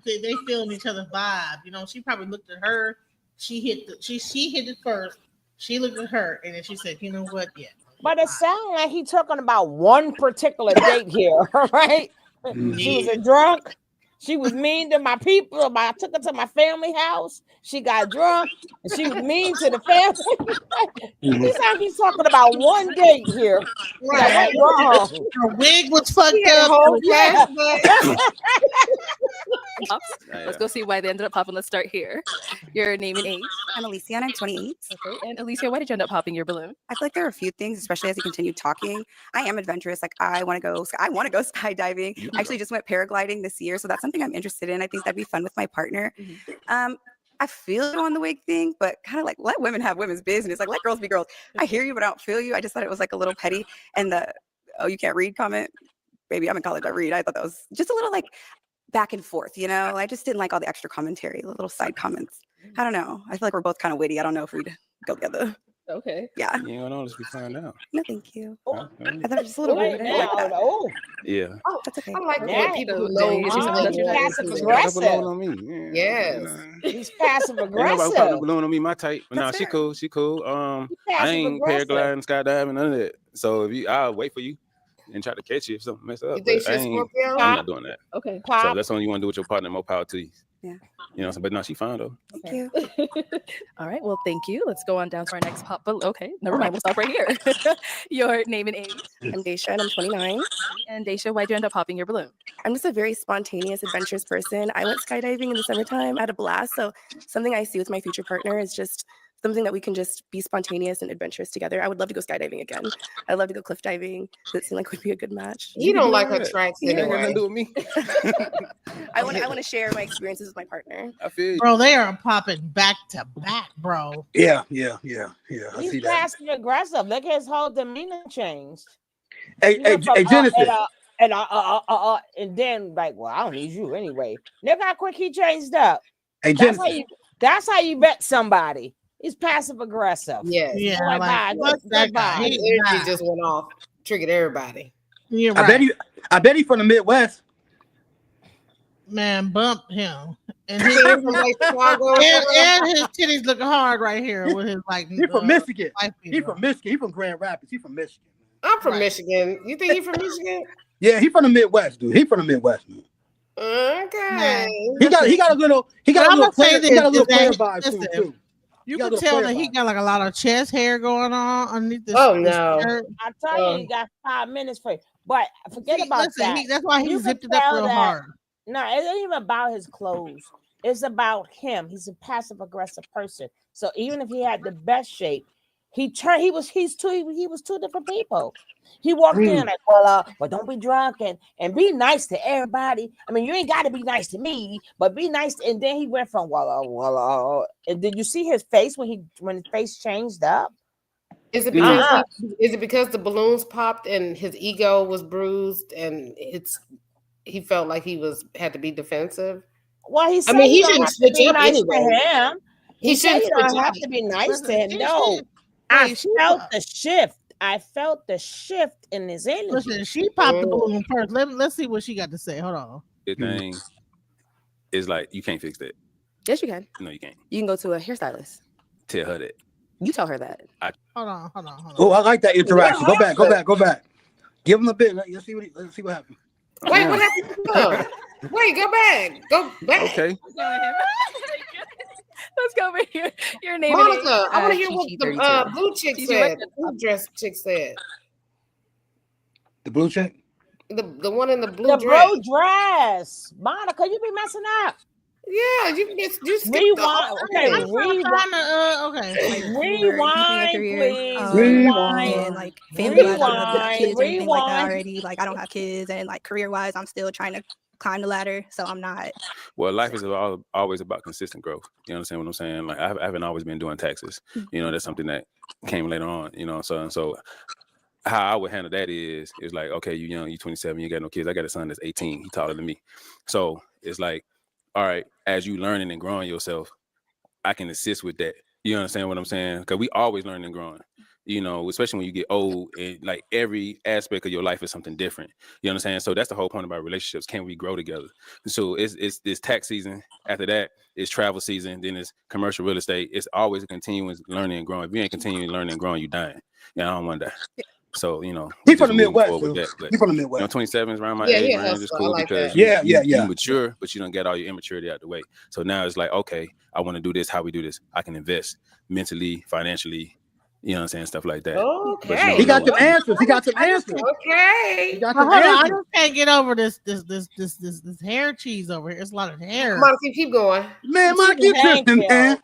they feeling each other's vibe. You know, she probably looked at her. She hit it first. She looked at her, and then she said, "You know what? Yeah." But it sounds like he's talking about one particular date here, right? She was a drunk. She was mean to my people. I took her to my family house. She got drunk, and she was mean to the family. It sounds like he's talking about one date here. Right. Her wig was fucked up. Pops. Let's go see why they ended up popping. Let's start here. Your name and age. I'm Alicia and I'm 28. Okay. And Alicia, why did you end up popping your balloon? I feel like there are a few things, especially as you continue talking. I am adventurous. Like I want to go skydiving. I actually just went paragliding this year, so that's something I'm interested in. I think that'd be fun with my partner. I feel you on the wig thing, but kind of like let women have women's business. Like let girls be girls. I hear you, but I don't feel you. I just thought it was like a little petty. And the you can't read comment, baby, I'm in college. I read. I thought that was just a little like back and forth, you know. I just didn't like all the extra commentary, the little side comments. I don't know. I feel like we're both kind of witty. I don't know if we'd go together. Okay. Yeah. You ain't gonna know unless we find out. No, thank you. Huh? I thought it was just a little rude. I didn't like that. Yeah. Oh, that's okay. I like Yeah, that people who know passive Put a aggressive. balloon on me. Yeah. Yes. He's passive Ain't nobody put a aggressive. balloon on me, my type. But nah, she cool. She cool. I ain't passive-aggressive. paragliding, skydiving, none of that. So I'll wait for you and try to catch you if something mess up. You think but I she's ain't- Scorpio? I'm not doing that. Okay. So that's something you want to do with your partner. More power to you. Yeah. You know what I'm saying? But no, she fine though. Thank you. All right. Well, thank you. Let's go on down to our next pop. But okay, never mind. We'll stop right here. Your name and age. I'm Daisha and I'm 29. And Daisha, why'd you end up popping your balloon? I'm just a very spontaneous, adventurous person. I went skydiving in the summertime. I had a blast. So something I see with my future partner is just something that we can just be spontaneous and adventurous together. I would love to go skydiving again. I'd love to go cliff diving. That seemed like would be a good match. You don't like her tracks You ain't got anyway. nothing to do with me. I want to share my experiences with my partner. I feel you. Bro, they are popping back to back, bro. Yeah. I see He's that. passive aggressive. Look at his whole demeanor changed. Hey, You know, from, Genesis. and then like, well, I don't need you anyway. Look how quick he changed up. Hey, Genesis. That's how you bet somebody. He's passive aggressive. Yes. Yeah, Like, like, bye, what's that guy? His He's energy not. just went off, triggered everybody. You're I right. bet he from the Midwest. man, bump him. And He his, came from like Chicago or and something? his titties looking hard right here with his like. He from Michigan. wife He beater from on. Michigan. He from Grand Rapids. He from Michigan. I'm from Michigan. You think he's from Michigan? Yeah, he from the Midwest, dude. He from the Midwest, man. Okay. He got a little But I'ma say he got a little this, player is vibe that- to him listen, too. You He got a can little tell player that he vibe. got like a lot of chest hair going on underneath this. Oh, this no. shirt. I tell you, he got 5 minutes for you. But forget See, about listen, that. that's why he You zipped can it up tell real that- hard. No, it ain't even about his clothes. It's about him. He's a passive aggressive person. So even if he had the best shape, he was two different people. He walked in like, well, don't be drunk and be nice to everybody. I mean, you ain't got to be nice to me, but be nice. And then he went from and did you see his face when his face changed up? Is it because is it because the balloons popped and his ego was bruised and he felt like he had to be defensive? Well, he said he don't shouldn't have to switch be up nice anyway. to him. He said shouldn't you don't switch have up. to be nice Listen, to him. she- No, she- I wait, she felt pop- the shift. I felt the shift in his energy. Listen, she popped the balloon first. Let's see what she got to say. Hold on. The thing is like you can't fix that. Yes, you can. No, you can't. You can go to a hairstylist. Tell her that. You tell her that. Hold on. Oh, I like that interaction. Go back. Give him a bit. Let's see what happens. Wait, what happened? Wait, go back. Go back. Okay. Let's go over here. Your name. Monica, I want to hear what the blue chick said. The blue dress chick said. The blue chick? The one in the blue The dress. blue dress. Monica, you be messing up. Yeah, you skipped Rewind. Okay, I'm trying to, Like, rewind, career, please. and like family wise, I don't have kids or anything like that Rewind. already. Like I don't have kids, and like career wise, I'm still trying to climb the ladder. So I'm not. Well, life is always about consistent growth. You understand what I'm saying? Like I haven't always been doing taxes. You know, that's something that came later on. You know, so how I would handle that is like, okay, you young, you 27, you got no kids. I got a son that's 18. He taller than me. So it's like, all right, as you learning and growing yourself, I can assist with that. You understand what I'm saying? Because we always learning and growing. You know, especially when you get old, and like every aspect of your life is something different. You understand? So that's the whole point about relationships. Can we grow together? So it's tax season. After that, it's travel season. Then it's commercial real estate. It's always a continuous learning and growing. If you ain't continuing learning and growing, you dying. Yeah, I don't want that. So, you know, He we from just the moving Midwest, forward with dude. that. But, He from the you know, Midwest. 27 is around my Yeah, age yeah, range. It's I cool like because that. you mature, but you don't get all your immaturity out the way. So now it's like, okay, I want to do this. How we do this? I can invest mentally, financially, you know what I'm saying? Stuff like that. But you Okay. don't He got know them answers. He got some answers. Okay. He got But some hold on, I answers. just can't get over this hair cheese over here. It's a lot of hair. Monica, keep going. Man, Monica, you tripping, man.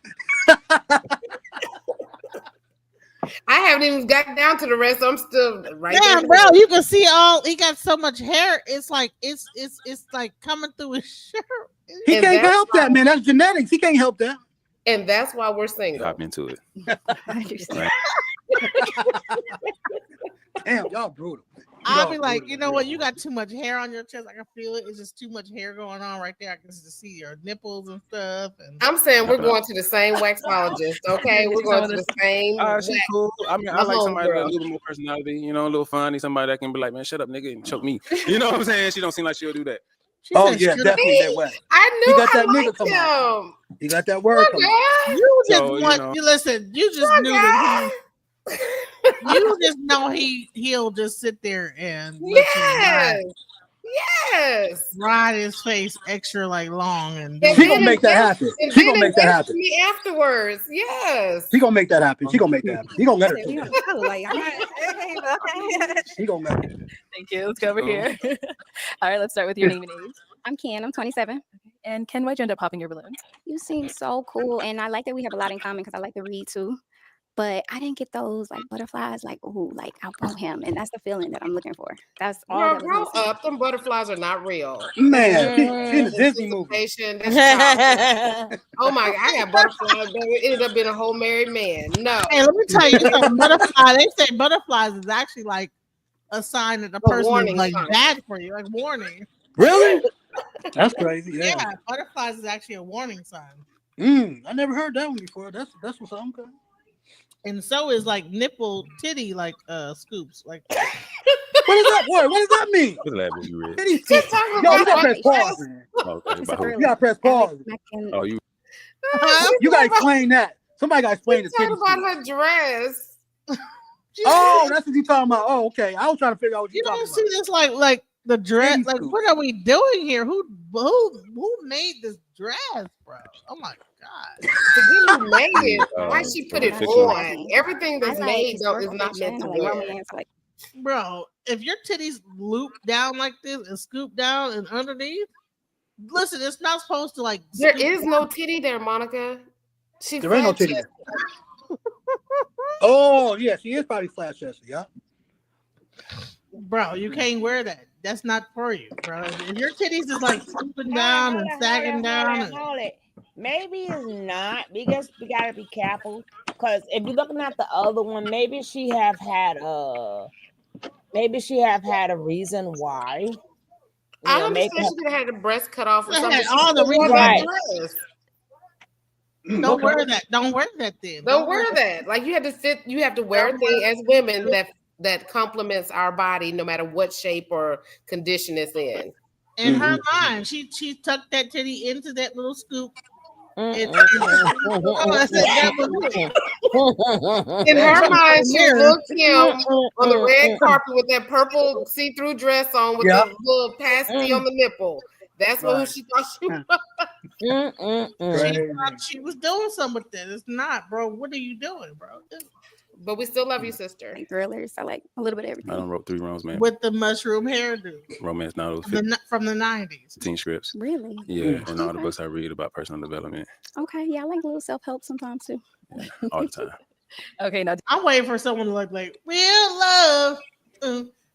I haven't even gotten down to the rest. So I'm still right Yeah, there. bro, you can see he got so much hair. It's like it's like coming through his shirt. He And can't that's help that, man. That's genetics. He can't help that. And that's why we're single. hop into it. Damn, y'all brutal. I'll be like, you know what? You got too much hair on your chest. I can feel it. It's just too much hair going on right there. I can just see your nipples and stuff. And I'm saying we're going to the same waxologist. Okay, we're going to the same. She's cool. I mean, I like somebody with a little more personality, you know, a little funny, somebody that can be like, man, shut up, nigga, and choke me. You know what I'm saying? She don't seem like she'll do that. Oh yeah, definitely that way. I He knew got that I nigga liked coming out. him. He got that word coming out. you just So, you want know. you listen. You just knew that you just know he'll just sit there and let you Yes. ride his face extra like long and She gonna make that happen. And She then gonna make that invest happen. in me afterwards. Yes. He gonna make that happen. She gonna make that happen. He gonna let her. We do don't it. know, like, I'm not- He gonna let her. Thank you. Let's go over here. All right, let's start with your name and age. I'm Ken. I'm 27. And Ken, why'd you end up popping your balloons? You seem so cool, and I like that we have a lot in common because I like to read too. But I didn't get those like butterflies, like ooh, like I want him, and that's the feeling that I'm looking for. That's all. Girl, that was grow missing. up. Them butterflies are not real. Man, she in a Disney movie. Anticipation, that's childhood. Oh my God, I got butterflies, baby. It ended up being a whole married man. No. Hey, let me tell you something. Butterfly. They say butterflies is actually like a sign that the person is warning like sign. bad for you, like warning. Really? That's crazy. Yeah. Yeah, butterflies is actually a warning sign. I never heard that one before. That's what's up. Okay. And so is like nipple titty like scoops. Like What is that word? What does that mean? What's the last book you read? Titty Just titty. talking Yo, about you gotta press just pause, man. Okay, about who? early. You gotta press pause. Oh, you. You gotta explain that. Somebody gotta explain the Talking titties. about her dress. Oh, that's what you talking about. Oh, okay. I was trying to figure out what You you don't talking see about. this like the dress. Titty Like, scoop. what are we doing here? Who made this dress, bro? Oh my god! Who made it? Why she put it fictional. on? Everything that's I like made though is historical not meant fiction, to I like wear. romance, like Bro, if your titties loop down like this and scoop down and underneath, listen, it's not supposed to like. There scoop is down. no titty there, Monica. She's There ain't no titty. Oh, yeah, she is probably flat chested. Yeah. Bro, you can't wear that. That's not for you, bro. If your titties is like scooping down and sagging down, and Hold it. Maybe it's not because we gotta be careful. Because if you're looking at the other one, maybe she have had a reason why. You I know, maybe understand she could have had the breast cut off or They something. had She all the still wore reasons. that Right. dress. don't wear that. Don't wear that then. Don't wear that. Like you have to fit. You have to wear a thing as women that complements our body, no matter what shape or condition it's in. In her mind, she tucked that titty into that little scoop. I said that was it. In her mind, she Mirror. looked him on the red carpet with that purple see-through dress on with Yeah. the little pasty on the nipple. That's what Right. she thought she was. She thought she was doing something with that. It's not, bro. What are you doing, bro? But we still love you, sister. like thrillers. I like a little bit of I everything. don't wrote 3 Romance, With the mushroom hairdo romance novels, from the 90s. teen scripts. Really? Yeah, and all the Okay. books I read about personal development Okay, yeah, I like a little self-help sometimes too. all the time. Okay, now I'm waiting for someone to look like real love.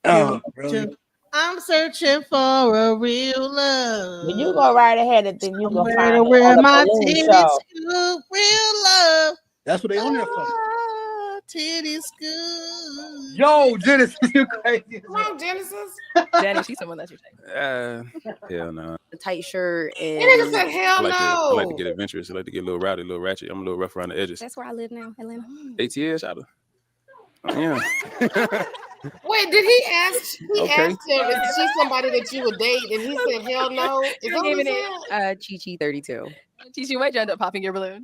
Oh, really? I'm searching for a real love. When you go right ahead and then you go Where find to the wear other my balloon titties show. scoop, real love. That's what they on there for. Ah, titties scoop. Yo, Genesis, you crazy. Come on, Genesis. Jenny, she's someone that's your type. Hell no. A tight shirt and That nigga said, hell I like to no. get adventurous. I like to get a little rowdy, a little ratchet. I'm a little rough around the edges. That's where I live now, Atlanta. ATL, shout out. Oh, yeah. Wait, did he ask? He Okay. asked him, is she somebody that you would date? And he said, hell no. Is that what he said? Chi 32. Chichi, why'd you end up popping your balloon?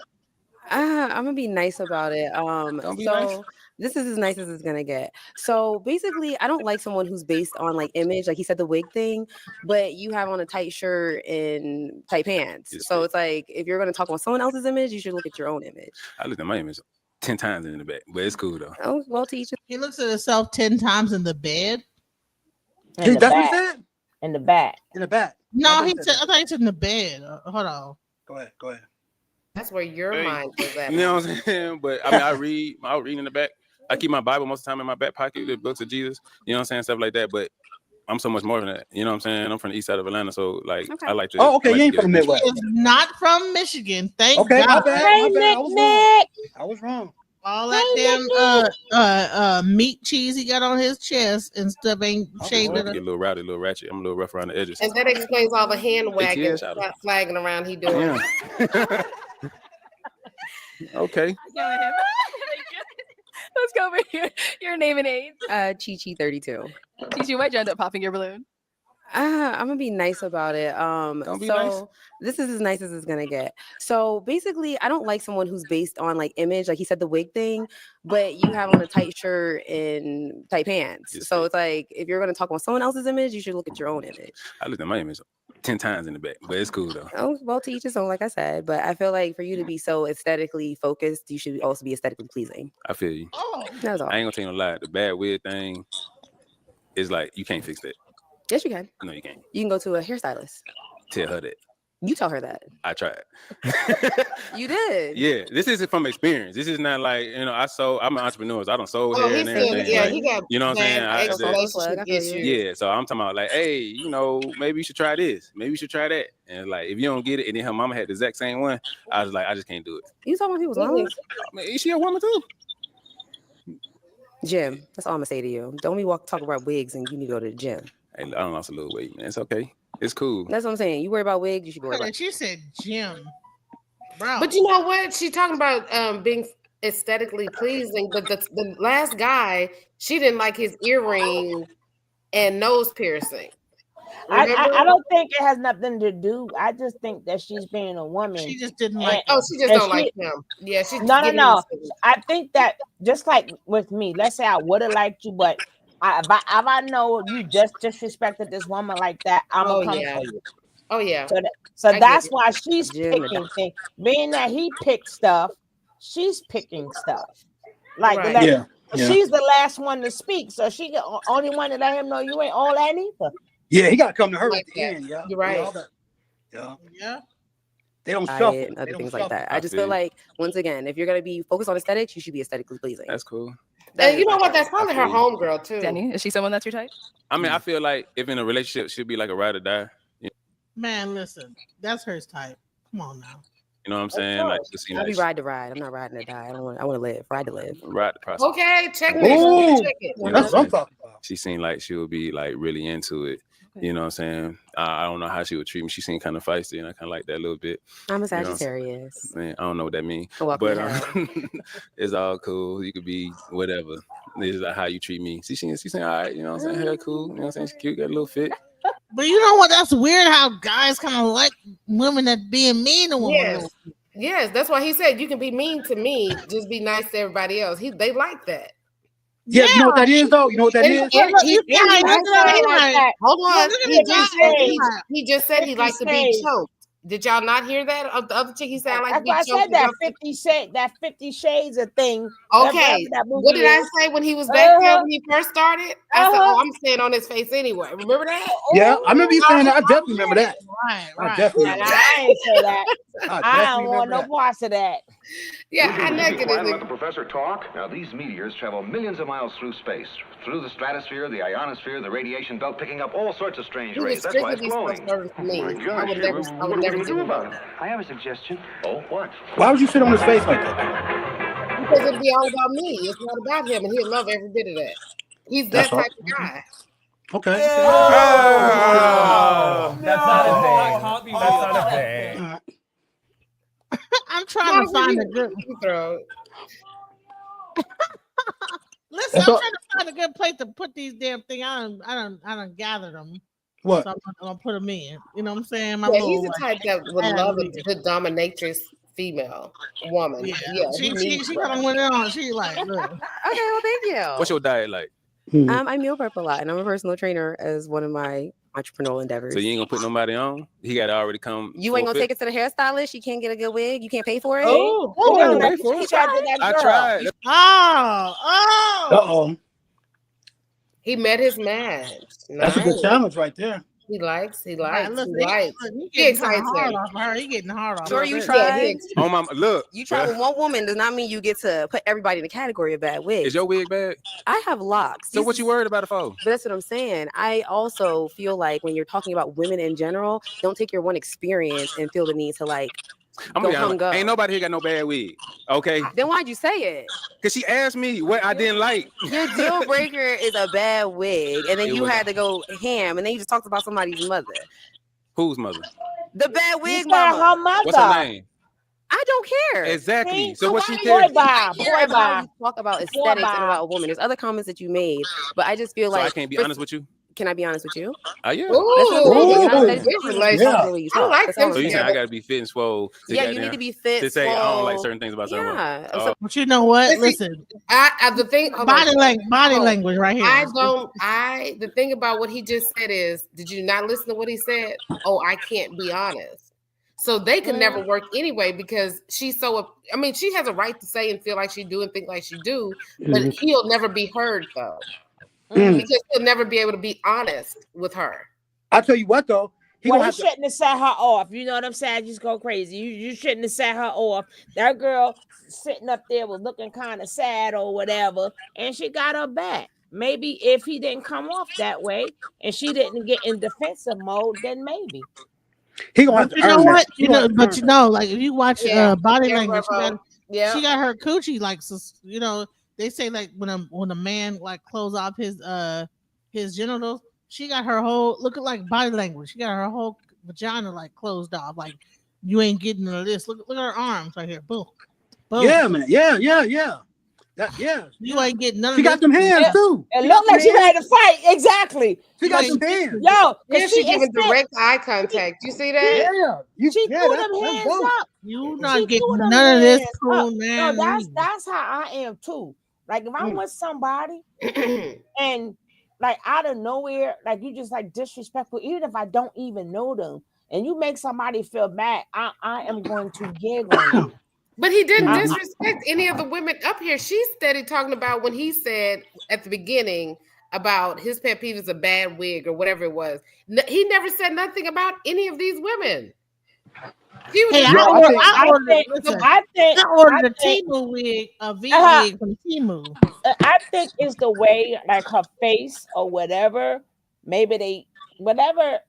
I'm gonna be nice about it. Don't be So nice. this is as nice as it's gonna get. So basically, I don't like someone who's based on like image, like he said the wig thing, but you have on a tight shirt and tight pants. So it's like if you're gonna talk about someone else's image, you should look at your own image. I looked at my image 10 times in the back, but it's cool though. Oh, well, to each. He looks at himself 10 times in the bed. In the That's what he back. said? In the back. In the back. No, he said, I thought he said in the bed. Hold on. Go ahead. Go ahead. That's where your mind is at. You know what I'm saying? But I mean, I read in the back. I keep my Bible most of the time in my back pocket, the books of Jesus, you know what I'm saying? Stuff like that. But I'm so much more than that. You know what I'm saying? I'm from the east side of Atlanta. So like I like to Oh, okay. I like You to ain't get from the adventurous. Midwest. He is not from Michigan. Thank Okay, God. my bad. My bad. I was wrong. All that damn meat cheese he got on his chest and stuff ain't I shaved like it to get up. a little rowdy, a little ratchet. I'm a little rough around the edges. And that explains all the hand wagging, ATL, shout out. flagging around he doing. Yeah. Okay. Let's go over here. Your name and age. Chi 32. Chichi, why'd you end up popping your balloon? I'm gonna be nice about it. Don't be So nice. this is as nice as it's gonna get. So basically, I don't like someone who's based on like image, like he said the wig thing, but you have on a tight shirt and tight pants. So it's like if you're gonna talk about someone else's image, you should look at your own image. I looked at my image 10 times in the back, but it's cool though. Oh, well, to each his own, like I said. But I feel like for you to be so aesthetically focused, you should also be aesthetically pleasing. I feel you. That's all. I ain't gonna tell you no lie. The bad weird thing is like you can't fix that. Yes, you can. No, you can't. You can go to a hairstylist. Tell her that. You tell her that. I tried. You did. Yeah, this is from experience. This is not like, you know, I'm an entrepreneur. So I done sold Oh, hair he and said, everything. yeah, like, he got you know what I'm saying? bad I said- relationship issues. yeah, so I'm talking about like, hey, you know, maybe you should try this. Maybe you should try that. And like, if you don't get it, and then her mama had the exact same one, I was like, I just can't do it. You talking about people's mamas? I mean, is she a woman too? Gym. That's all I'm gonna say to you. Don't be talk about wigs and you need to go to the gym. Hey, I done lost a little weight, man. It's okay. It's cool. That's what I'm saying. You worry about wigs, you should worry about. She said Jim. Bro. But you know what? She's talking about being aesthetically pleasing, but the last guy, she didn't like his earring and nose piercing. I don't think it has nothing to do. I just think that she's being a woman. She just didn't And- like. Oh, she just and don't like him. Yeah, she's No. getting used to it. I think that just like with me, let's say I would have liked you, but if I know you just disrespected this woman like that, I'm gonna come for you. Oh yeah. So I get that's it. why she's Legitimate. picking things. Being that he picked stuff, she's picking stuff. Like Right. Yeah, yeah. she's the last one to speak, so she the only one to let him know you ain't all that either. Yeah, he got to come to her Like at the that. end. Yeah, You're right. All that. Yeah, Yeah. they don't shuffle. Diet and They other don't things shuffle. like that. I I just feel feel you. like once again, if you're gonna be focused on aesthetics, you should be aesthetically pleasing. That's cool. And you know what? That's probably her homegirl too. Denny, is she someone that's your type? I mean, I feel like if in a relationship, she'd be like a ride or die. Man, listen, that's her type. Come on now. You know what I'm saying? Like, she seem I'll be like ride to ride. I'm not riding to die. I want to live. Ride to live. ride the process. Okay, check Ooh, this. Check it. You know that's what I'm what I'm talking about. She seemed like she would be like really into it. You know what I'm saying? I don't know how she would treat me. She seemed kind of feisty, and I kind of like that a little bit. I'm a You know what I'm saying? Sagittarius. Man, I don't know what that means, Welcome but to hell. it's all cool. You could be whatever. This is like how you treat me. She saying all right. You know what I'm saying? Hair cool. You know what I'm saying? She's cute. Got a little fit. But you know what? That's weird how guys kind of like women that being mean to women. Yes. Yes, that's why he said you can be mean to me, just be nice to everybody else. They like that. Yeah, you know what that is though. You know what that is. Hold on. Look at He the just guy. said he just said he likes to be choked. Did y'all not hear that? Of the other chick, he said I like to That's be why I choked. said that 50 Shades of thing. Okay. That movie What did I is. say when he was back there Uh-huh. when he first started? I said, "Oh, I'm staying on his face anyway." Remember that? Yeah, I remember you saying that. I definitely remember that. Right, I definitely And remember that. I ain't say that. I I definitely don't want remember no that. parts of that. Yeah, I know. Be quiet and let the professor talk. Now, these meteors travel millions of miles through space, through the stratosphere, the ionosphere, the radiation belt, picking up all sorts of strange He was rays. That's why it's strictly glowing. supposed to me. Oh my I gosh, would never. what I would are we never gonna do do about that. it? I have a suggestion. Oh, what? Why would you sit on his face like that? Because it'd be all about me. It's not about him, and he'll love every bit of that. He's that That's all. type of guy. Okay. That's not a thing. That's not a thing. I'm trying to find a good. Listen, That's I'm all- trying to find a good place to put these damn thing. I don't gather them. What? So I'm gonna put them in. You know what I'm saying? My Yeah, little, he's the like, type that would ad love a read. good dominatrix female woman. Yeah, he she needs she that. kind of went on. She like, look. Okay, well, thank you. What's your diet like? I meal prep a lot, and I'm a personal trainer as one of my entrepreneurial endeavors. So you ain't gonna put nobody on? He got to already come. You ain't gonna take it to the hairstylist. You can't get a good wig. You can't pay for it. Oh, Oh, pay for it. I tried. Oh. Uh-oh. He met his match. That's a good Nice. challenge right there. He likes. He Right, likes. look, He likes. he He getting kinda excites hard him. off of her. He getting hard off. Sure, her. you Yeah, tried. Oh my, look. You try with one woman does not mean you get to put everybody in the category of bad wigs. Is your wig bad? I have locks. So what you worried about it for? But that's what I'm saying. I also feel like when you're talking about women in general, don't take your one experience and feel the need to like I'm go gonna be honest. hung up. Ain't nobody here got no bad wig. Okay? Then why'd you say it? Cause she asked me what I didn't like. Your deal breaker is a bad wig, and then It you was- had to go ham, and then you just talked about somebody's mother. Whose mother? The bad wig said mama. her mother. What's her name? I don't care. Exactly. So what she Boy, did? bye. Boy, Boy, bye. you talk about Boy, aesthetics bye. and about a woman. There's other comments that you made, but I just feel So like I can't be for- honest with you. Can I be honest with you? Oh yeah. That's what I'm saying. You're not Ooh. that- Good you relationship. talk the way you I talk. like That's all them I'm So you saying. saying I gotta be fit and swole to Yeah, get you need there to be fit, to say I don't like swole. certain things about someone. Yeah. Oh, But you know what? Listen, Listen, the thing. hold body on. language, body Hold on. language, right here. The thing about what he just said is, did you not listen to what he said? Oh, I can't be honest. So they could never work anyway because she's so. I mean, she has a right to say and feel like she do and think like she do, but Mhm. he'll never be heard though Mm. because he'll never be able to be honest with her. I tell you what though, he Well, gonna he have to. shouldn't have set her off. You know what I'm saying? I just go crazy. You shouldn't have set her off. That girl sitting up there was looking kind of sad or whatever, and she got her back. Maybe if he didn't come off that way and she didn't get in defensive mode, then maybe. He gonna have But to you know earn what? that. He You gonna know, have to but earn you that. know, like if you watch Yeah. body Yeah, language, Yeah. she got her coochie like, you know, they say like when a man like close off his genitals, she got her whole looking like body language. She got her whole vagina like closed off, like you ain't getting into this. Look at her arms right here. Boom, boom. Yeah, man. Yeah. Yeah, You ain't getting none of she got them hands too. It looked like she ready to fight. Exactly. She got them hands. Yo, Yeah, she giving expect- direct eye contact. You see that? She threw them that's hands dope. up. You She not threw getting them none of this hands cool, up. man. No, that's how I am too. Like if I'm with somebody and like out of nowhere, like you just like disrespectful, even if I don't even know them, and you make somebody feel bad, I am going to gig on you. But he didn't disrespect any of the women up here. She's steady talking about when he said at the beginning about his pet peeve is a bad wig or whatever it was. He never said nothing about any of these women. He was Hey, just I ordered a think- Timu wig, a V Uh-huh. wig from Timu. I think it's the way, like her face or whatever. Maybe whatever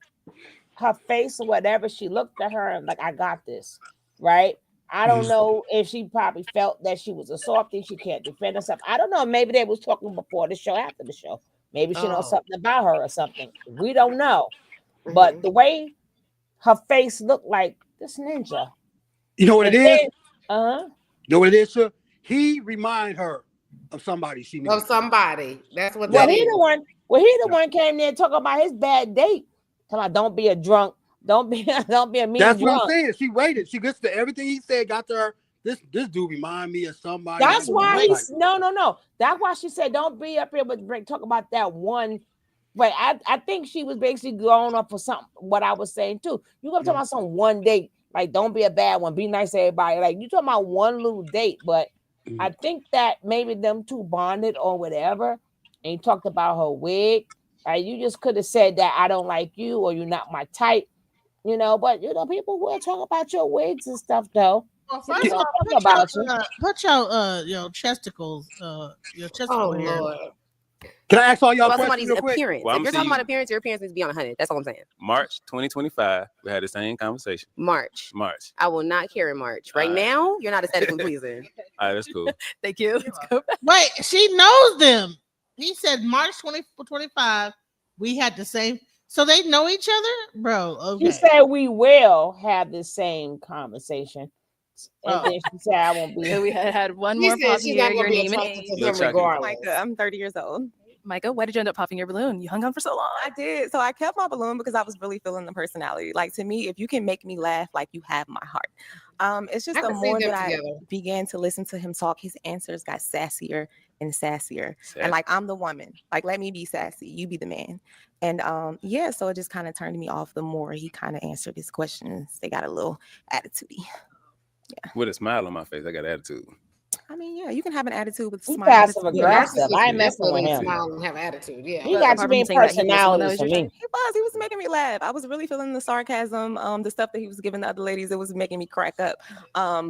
her face or whatever. She looked at her and like, I got this, right? I don't know if she probably felt that she was a softie. She can't defend herself. I don't know. Maybe they was talking before the show, after the show. Maybe she knows something about her or something. We don't know. But the way her face looked like this ninja. You know what it is? Uh-huh. You know what it is, sir? He remind her of somebody she knew. of somebody. That's what Well, that he is. the one. Well, he the one came there talking about his bad date. Talking about don't be a drunk. Don't be a mean That's drunk. what I'm saying. She waited. She listened to everything he said. Got to her. This dude remind me of somebody. That's why Like, he's no. That's why she said don't be up here but talk about that one. But I think she was basically going up for something. What I was saying too. You gonna talk about some one date? Like don't be a bad one. Be nice to everybody. Like you talking about one little date. But I think that maybe them two bonded or whatever. And he talked about her wig. You just could have said that I don't like you or you're not my type. You know, but you know, people will talk about your wigs and stuff though. Well, People first of all, talk about you. put your chesticles, your chesticle hair. Lord. Can I ask all y'all About questions somebody's real quick? appearance. Well, if I'm you're talking about seeing- appearance, your appearance needs to be on 100. That's all I'm saying. March 2025, we had the same conversation. March. I will not carry March. Right All right. now, you're not aesthetically pleasing. All right, that's cool. Thank you. Let's go back. Wait, she knows them. He said March 2025. We had the same. So they know each other, bro. Okay. She said we will have the same conversation. And then she said I won't be. So we had one She more said pop she's here. not Your gonna be name and attracted age. to him regardless. Micah, I'm 30 years old. Micah, why did you end up popping your balloon? You hung on for so long. I did. So I kept my balloon because I was really feeling the personality. Like to me, if you can make me laugh, like you have my heart. It's just I the can see more them that together. I began to listen to him talk, his answers got sassier and sassier. Sassy. And like I'm the woman. Like let me be sassy. You be the man. And yeah, so it just kind of turned me off the more he kind of answered his questions. They got a little attitude-y. With a smile on my face, I got attitude. I mean, yeah, you can have an attitude with a He smile. passive It's- aggressive. I ain't messing with Definitely him. smile and have attitude. Yeah. He got too many personalities for me. He was making me laugh. I was really feeling the sarcasm, the stuff that he was giving the other ladies. It was making me crack up.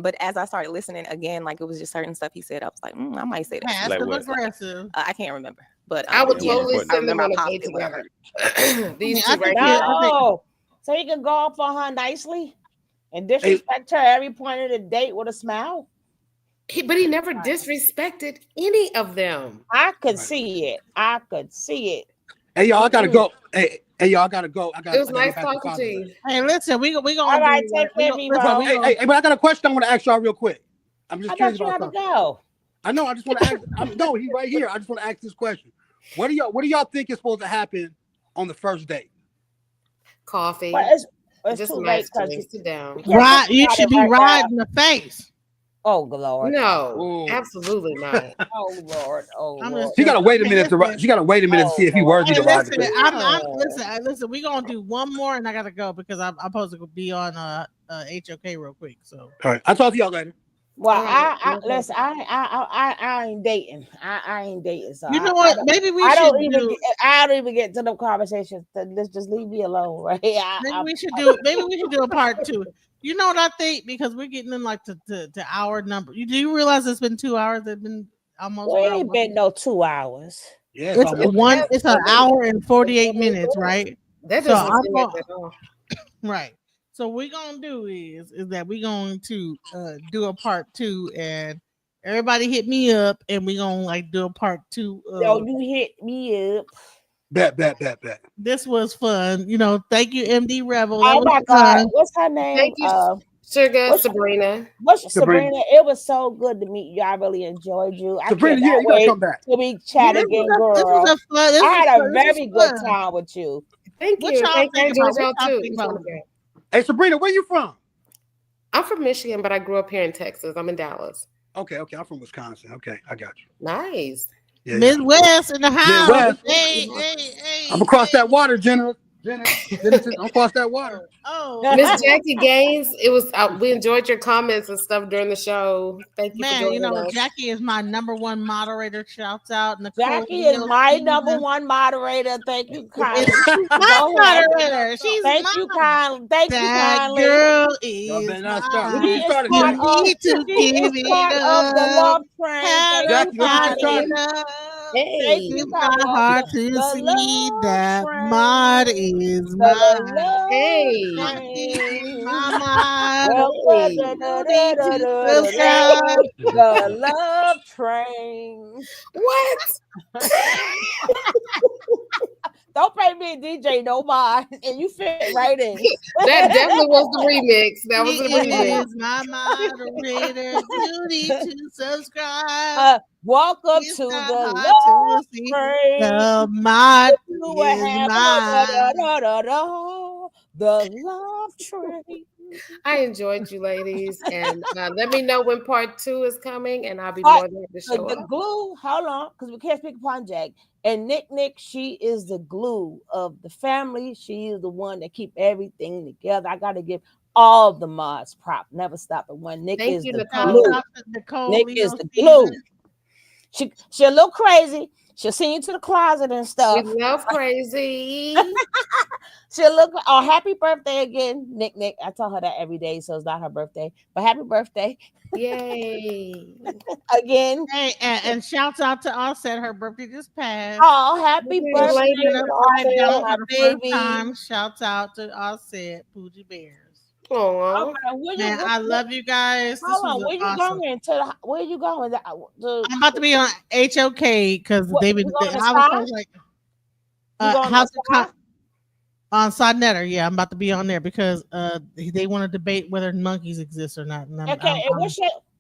But as I started listening again, like it was just certain stuff he said, I was like, I might say that. Passive aggressive. I can't remember, but I would yeah, totally I send them remember on I a date popped it when I together. heard it. These I two right think- here. No. So he can go off on her nicely and disrespect her every point of the date with a smile. But he never disrespected any of them. I could see it. I could see it. Hey y'all, I gotta go. Hey y'all, I gotta go. It was nice talking to you. Hey, listen, we gonna All right, do, take care, we Mimo. gonna- Hey, but I got a question I want to ask y'all real quick. I'm just I curious thought you about had to something. go. I know. I just want to ask. No, he's right here. I just want to ask this question. What do y'all think is supposed to happen on the first date? Coffee. But it's Just too nice late 'cause to sit down. Right, you should be right in the face. Oh Lord. No, absolutely not. Oh Lord. Oh I'm Lord. just- She gotta wait a minute to. Listen. She gotta wait a minute to see if he worthy Hey, to ride listen, the listen, we gonna do one more, and I gotta go because I'm supposed to be on HOK real quick. So All right, I'll talk to y'all later. Well, Alright, I no listen. I ain't dating. I ain't dating. So you know I what? don't- Maybe we I don't should even. do. I don't even get to the conversations. Let's just leave me alone, right? Maybe we should do. Maybe we should do a part two. You know what I think? Because we're getting in like the hour number. Do you realize it's been 2 hours? It's been almost. We ain't been no 2 hours. Yeah, It's one. It's an hour and 48 minutes, right? That So doesn't I'm seem gonna- like that at all. Right. So we're gonna do is that we're going to do a part two, and everybody hit me up, and we're gonna like do a part two. Yo, you hit me up. Bet. This was fun. You know, thank you, MD Rebel. Oh That was my God, fun. what's her name? Thank you. Sugar, What's- Sabrina. Sabrina, it was so good to meet you. I really enjoyed you. I Sabrina, cannot you gotta wait come back. till we chat This again, was a- this girl. was a fun- this I was had fun, a this was very good fun. time with you. Thank What you. y'all Thank think you. about- Enjoyed y'all what y'all too. think It's about- wonderful. Hey, Sabrina, where you from? I'm from Michigan, but I grew up here in Texas. I'm in Dallas. Okay, I'm from Wisconsin. Okay, I got you. Nice. Yeah, Midwest in the house. Midwest. Hey, hey. I'm across that water, Jenna. I'm across that water. Oh, Miss Jackie Gaines, it was we enjoyed your comments and stuff during the show. Thank you for Man, joining you know, us. Jackie is my #1 moderator. Shouts out. Nicole Jackie is my Neal, #1 moderator. Thank you kindly. She's my moderator. She's Thank you kindly. Thank you That kindly. girl Y'all is better not start. mine. When you started, You Jackie? need to She give is it part of the up. love train. Thank Have you Jackie, don't you got start. enough. Thank you It's kindly. not hard to The see love that train. mod is The mine. love Hey. train. Mama, Well, you need to subscribe. the love train. What? Don't pay me a DJ no mind, and you fit right in. That definitely was the remix. That was the She remix. is my moderator. You need to subscribe. Welcome It's to not the hard to love see. train. The mod You will is have mine. the love train. I enjoyed you, ladies, and let me know when part 2 is coming, and I'll be But more than happy to show the up. glue, hold on, because we can't speak upon Jack. And Nick, she is the glue of the family. She is the one that keep everything together. I gotta give all the mods prop. Never stop at one. Nick Thank is you, the Nicole. glue. Shout out to Nicole, Nick Leo is the glue. Stevens. She a little crazy. She'll send you to the closet and stuff. We love crazy. She'll look. Oh, happy birthday again, Nick. I tell her that every day, so it's not her birthday, but happy birthday. Yay. Again. Hey, and shouts out to Offset. Her birthday just passed. Oh, happy Okay, birthday, lady. And Offset, baby. Shouts out to Offset, Poogie Bears. Oh, Okay, where Man, I love you guys. This Hold on, was where you awesome. going? Where you going? I'm about to be on HOK because David. you going to I was Sky? like, You going to how's it Sky? on Sodnetter? Yeah, I'm about to be on there because they want to debate whether monkeys exist or not. And Okay, and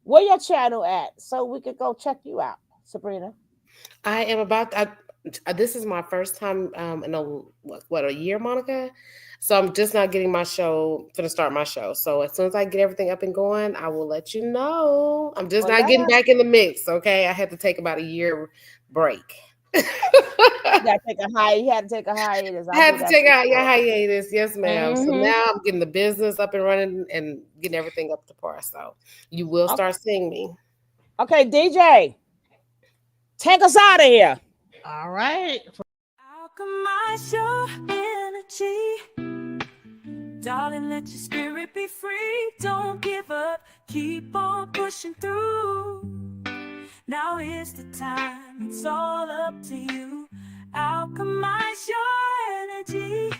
where your channel at? So we could go check you out, Sabrina. I am about. This is my first time in a year, Monica. So I'm just not getting my show. Gonna start my show. So as soon as I get everything up and going, I will let you know. I'm just not getting back in the mix. Okay, I had to take about a year break. You had to take a hiatus. I had to take out your hiatus. Yes, ma'am. So Mhm. now I'm getting the business up and running and getting everything up to par. So you will start seeing me. Okay, DJ, take us out of here. All right. Alchemize your energy. Darling, let your spirit be free. Don't give up. Keep on pushing through. Now is the time. It's all up to you. Alchemize your energy.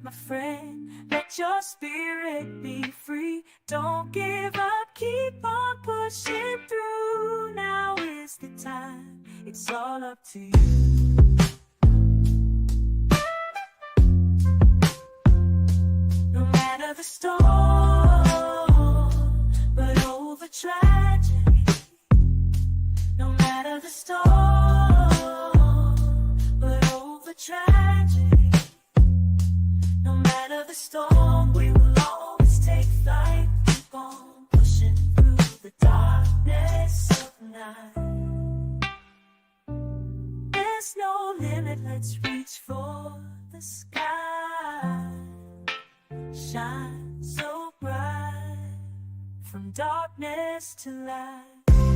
My friend, let your spirit be free. Don't give up. Keep on pushing through. Now is the time. It's all up to you. No matter the storm, but over tragedy. No matter the storm, but over tragedy. No matter the storm, we will always take flight. Keep on pushing through the darkness of night. There's no limit, let's reach for the sky. Shine so bright, from darkness to light.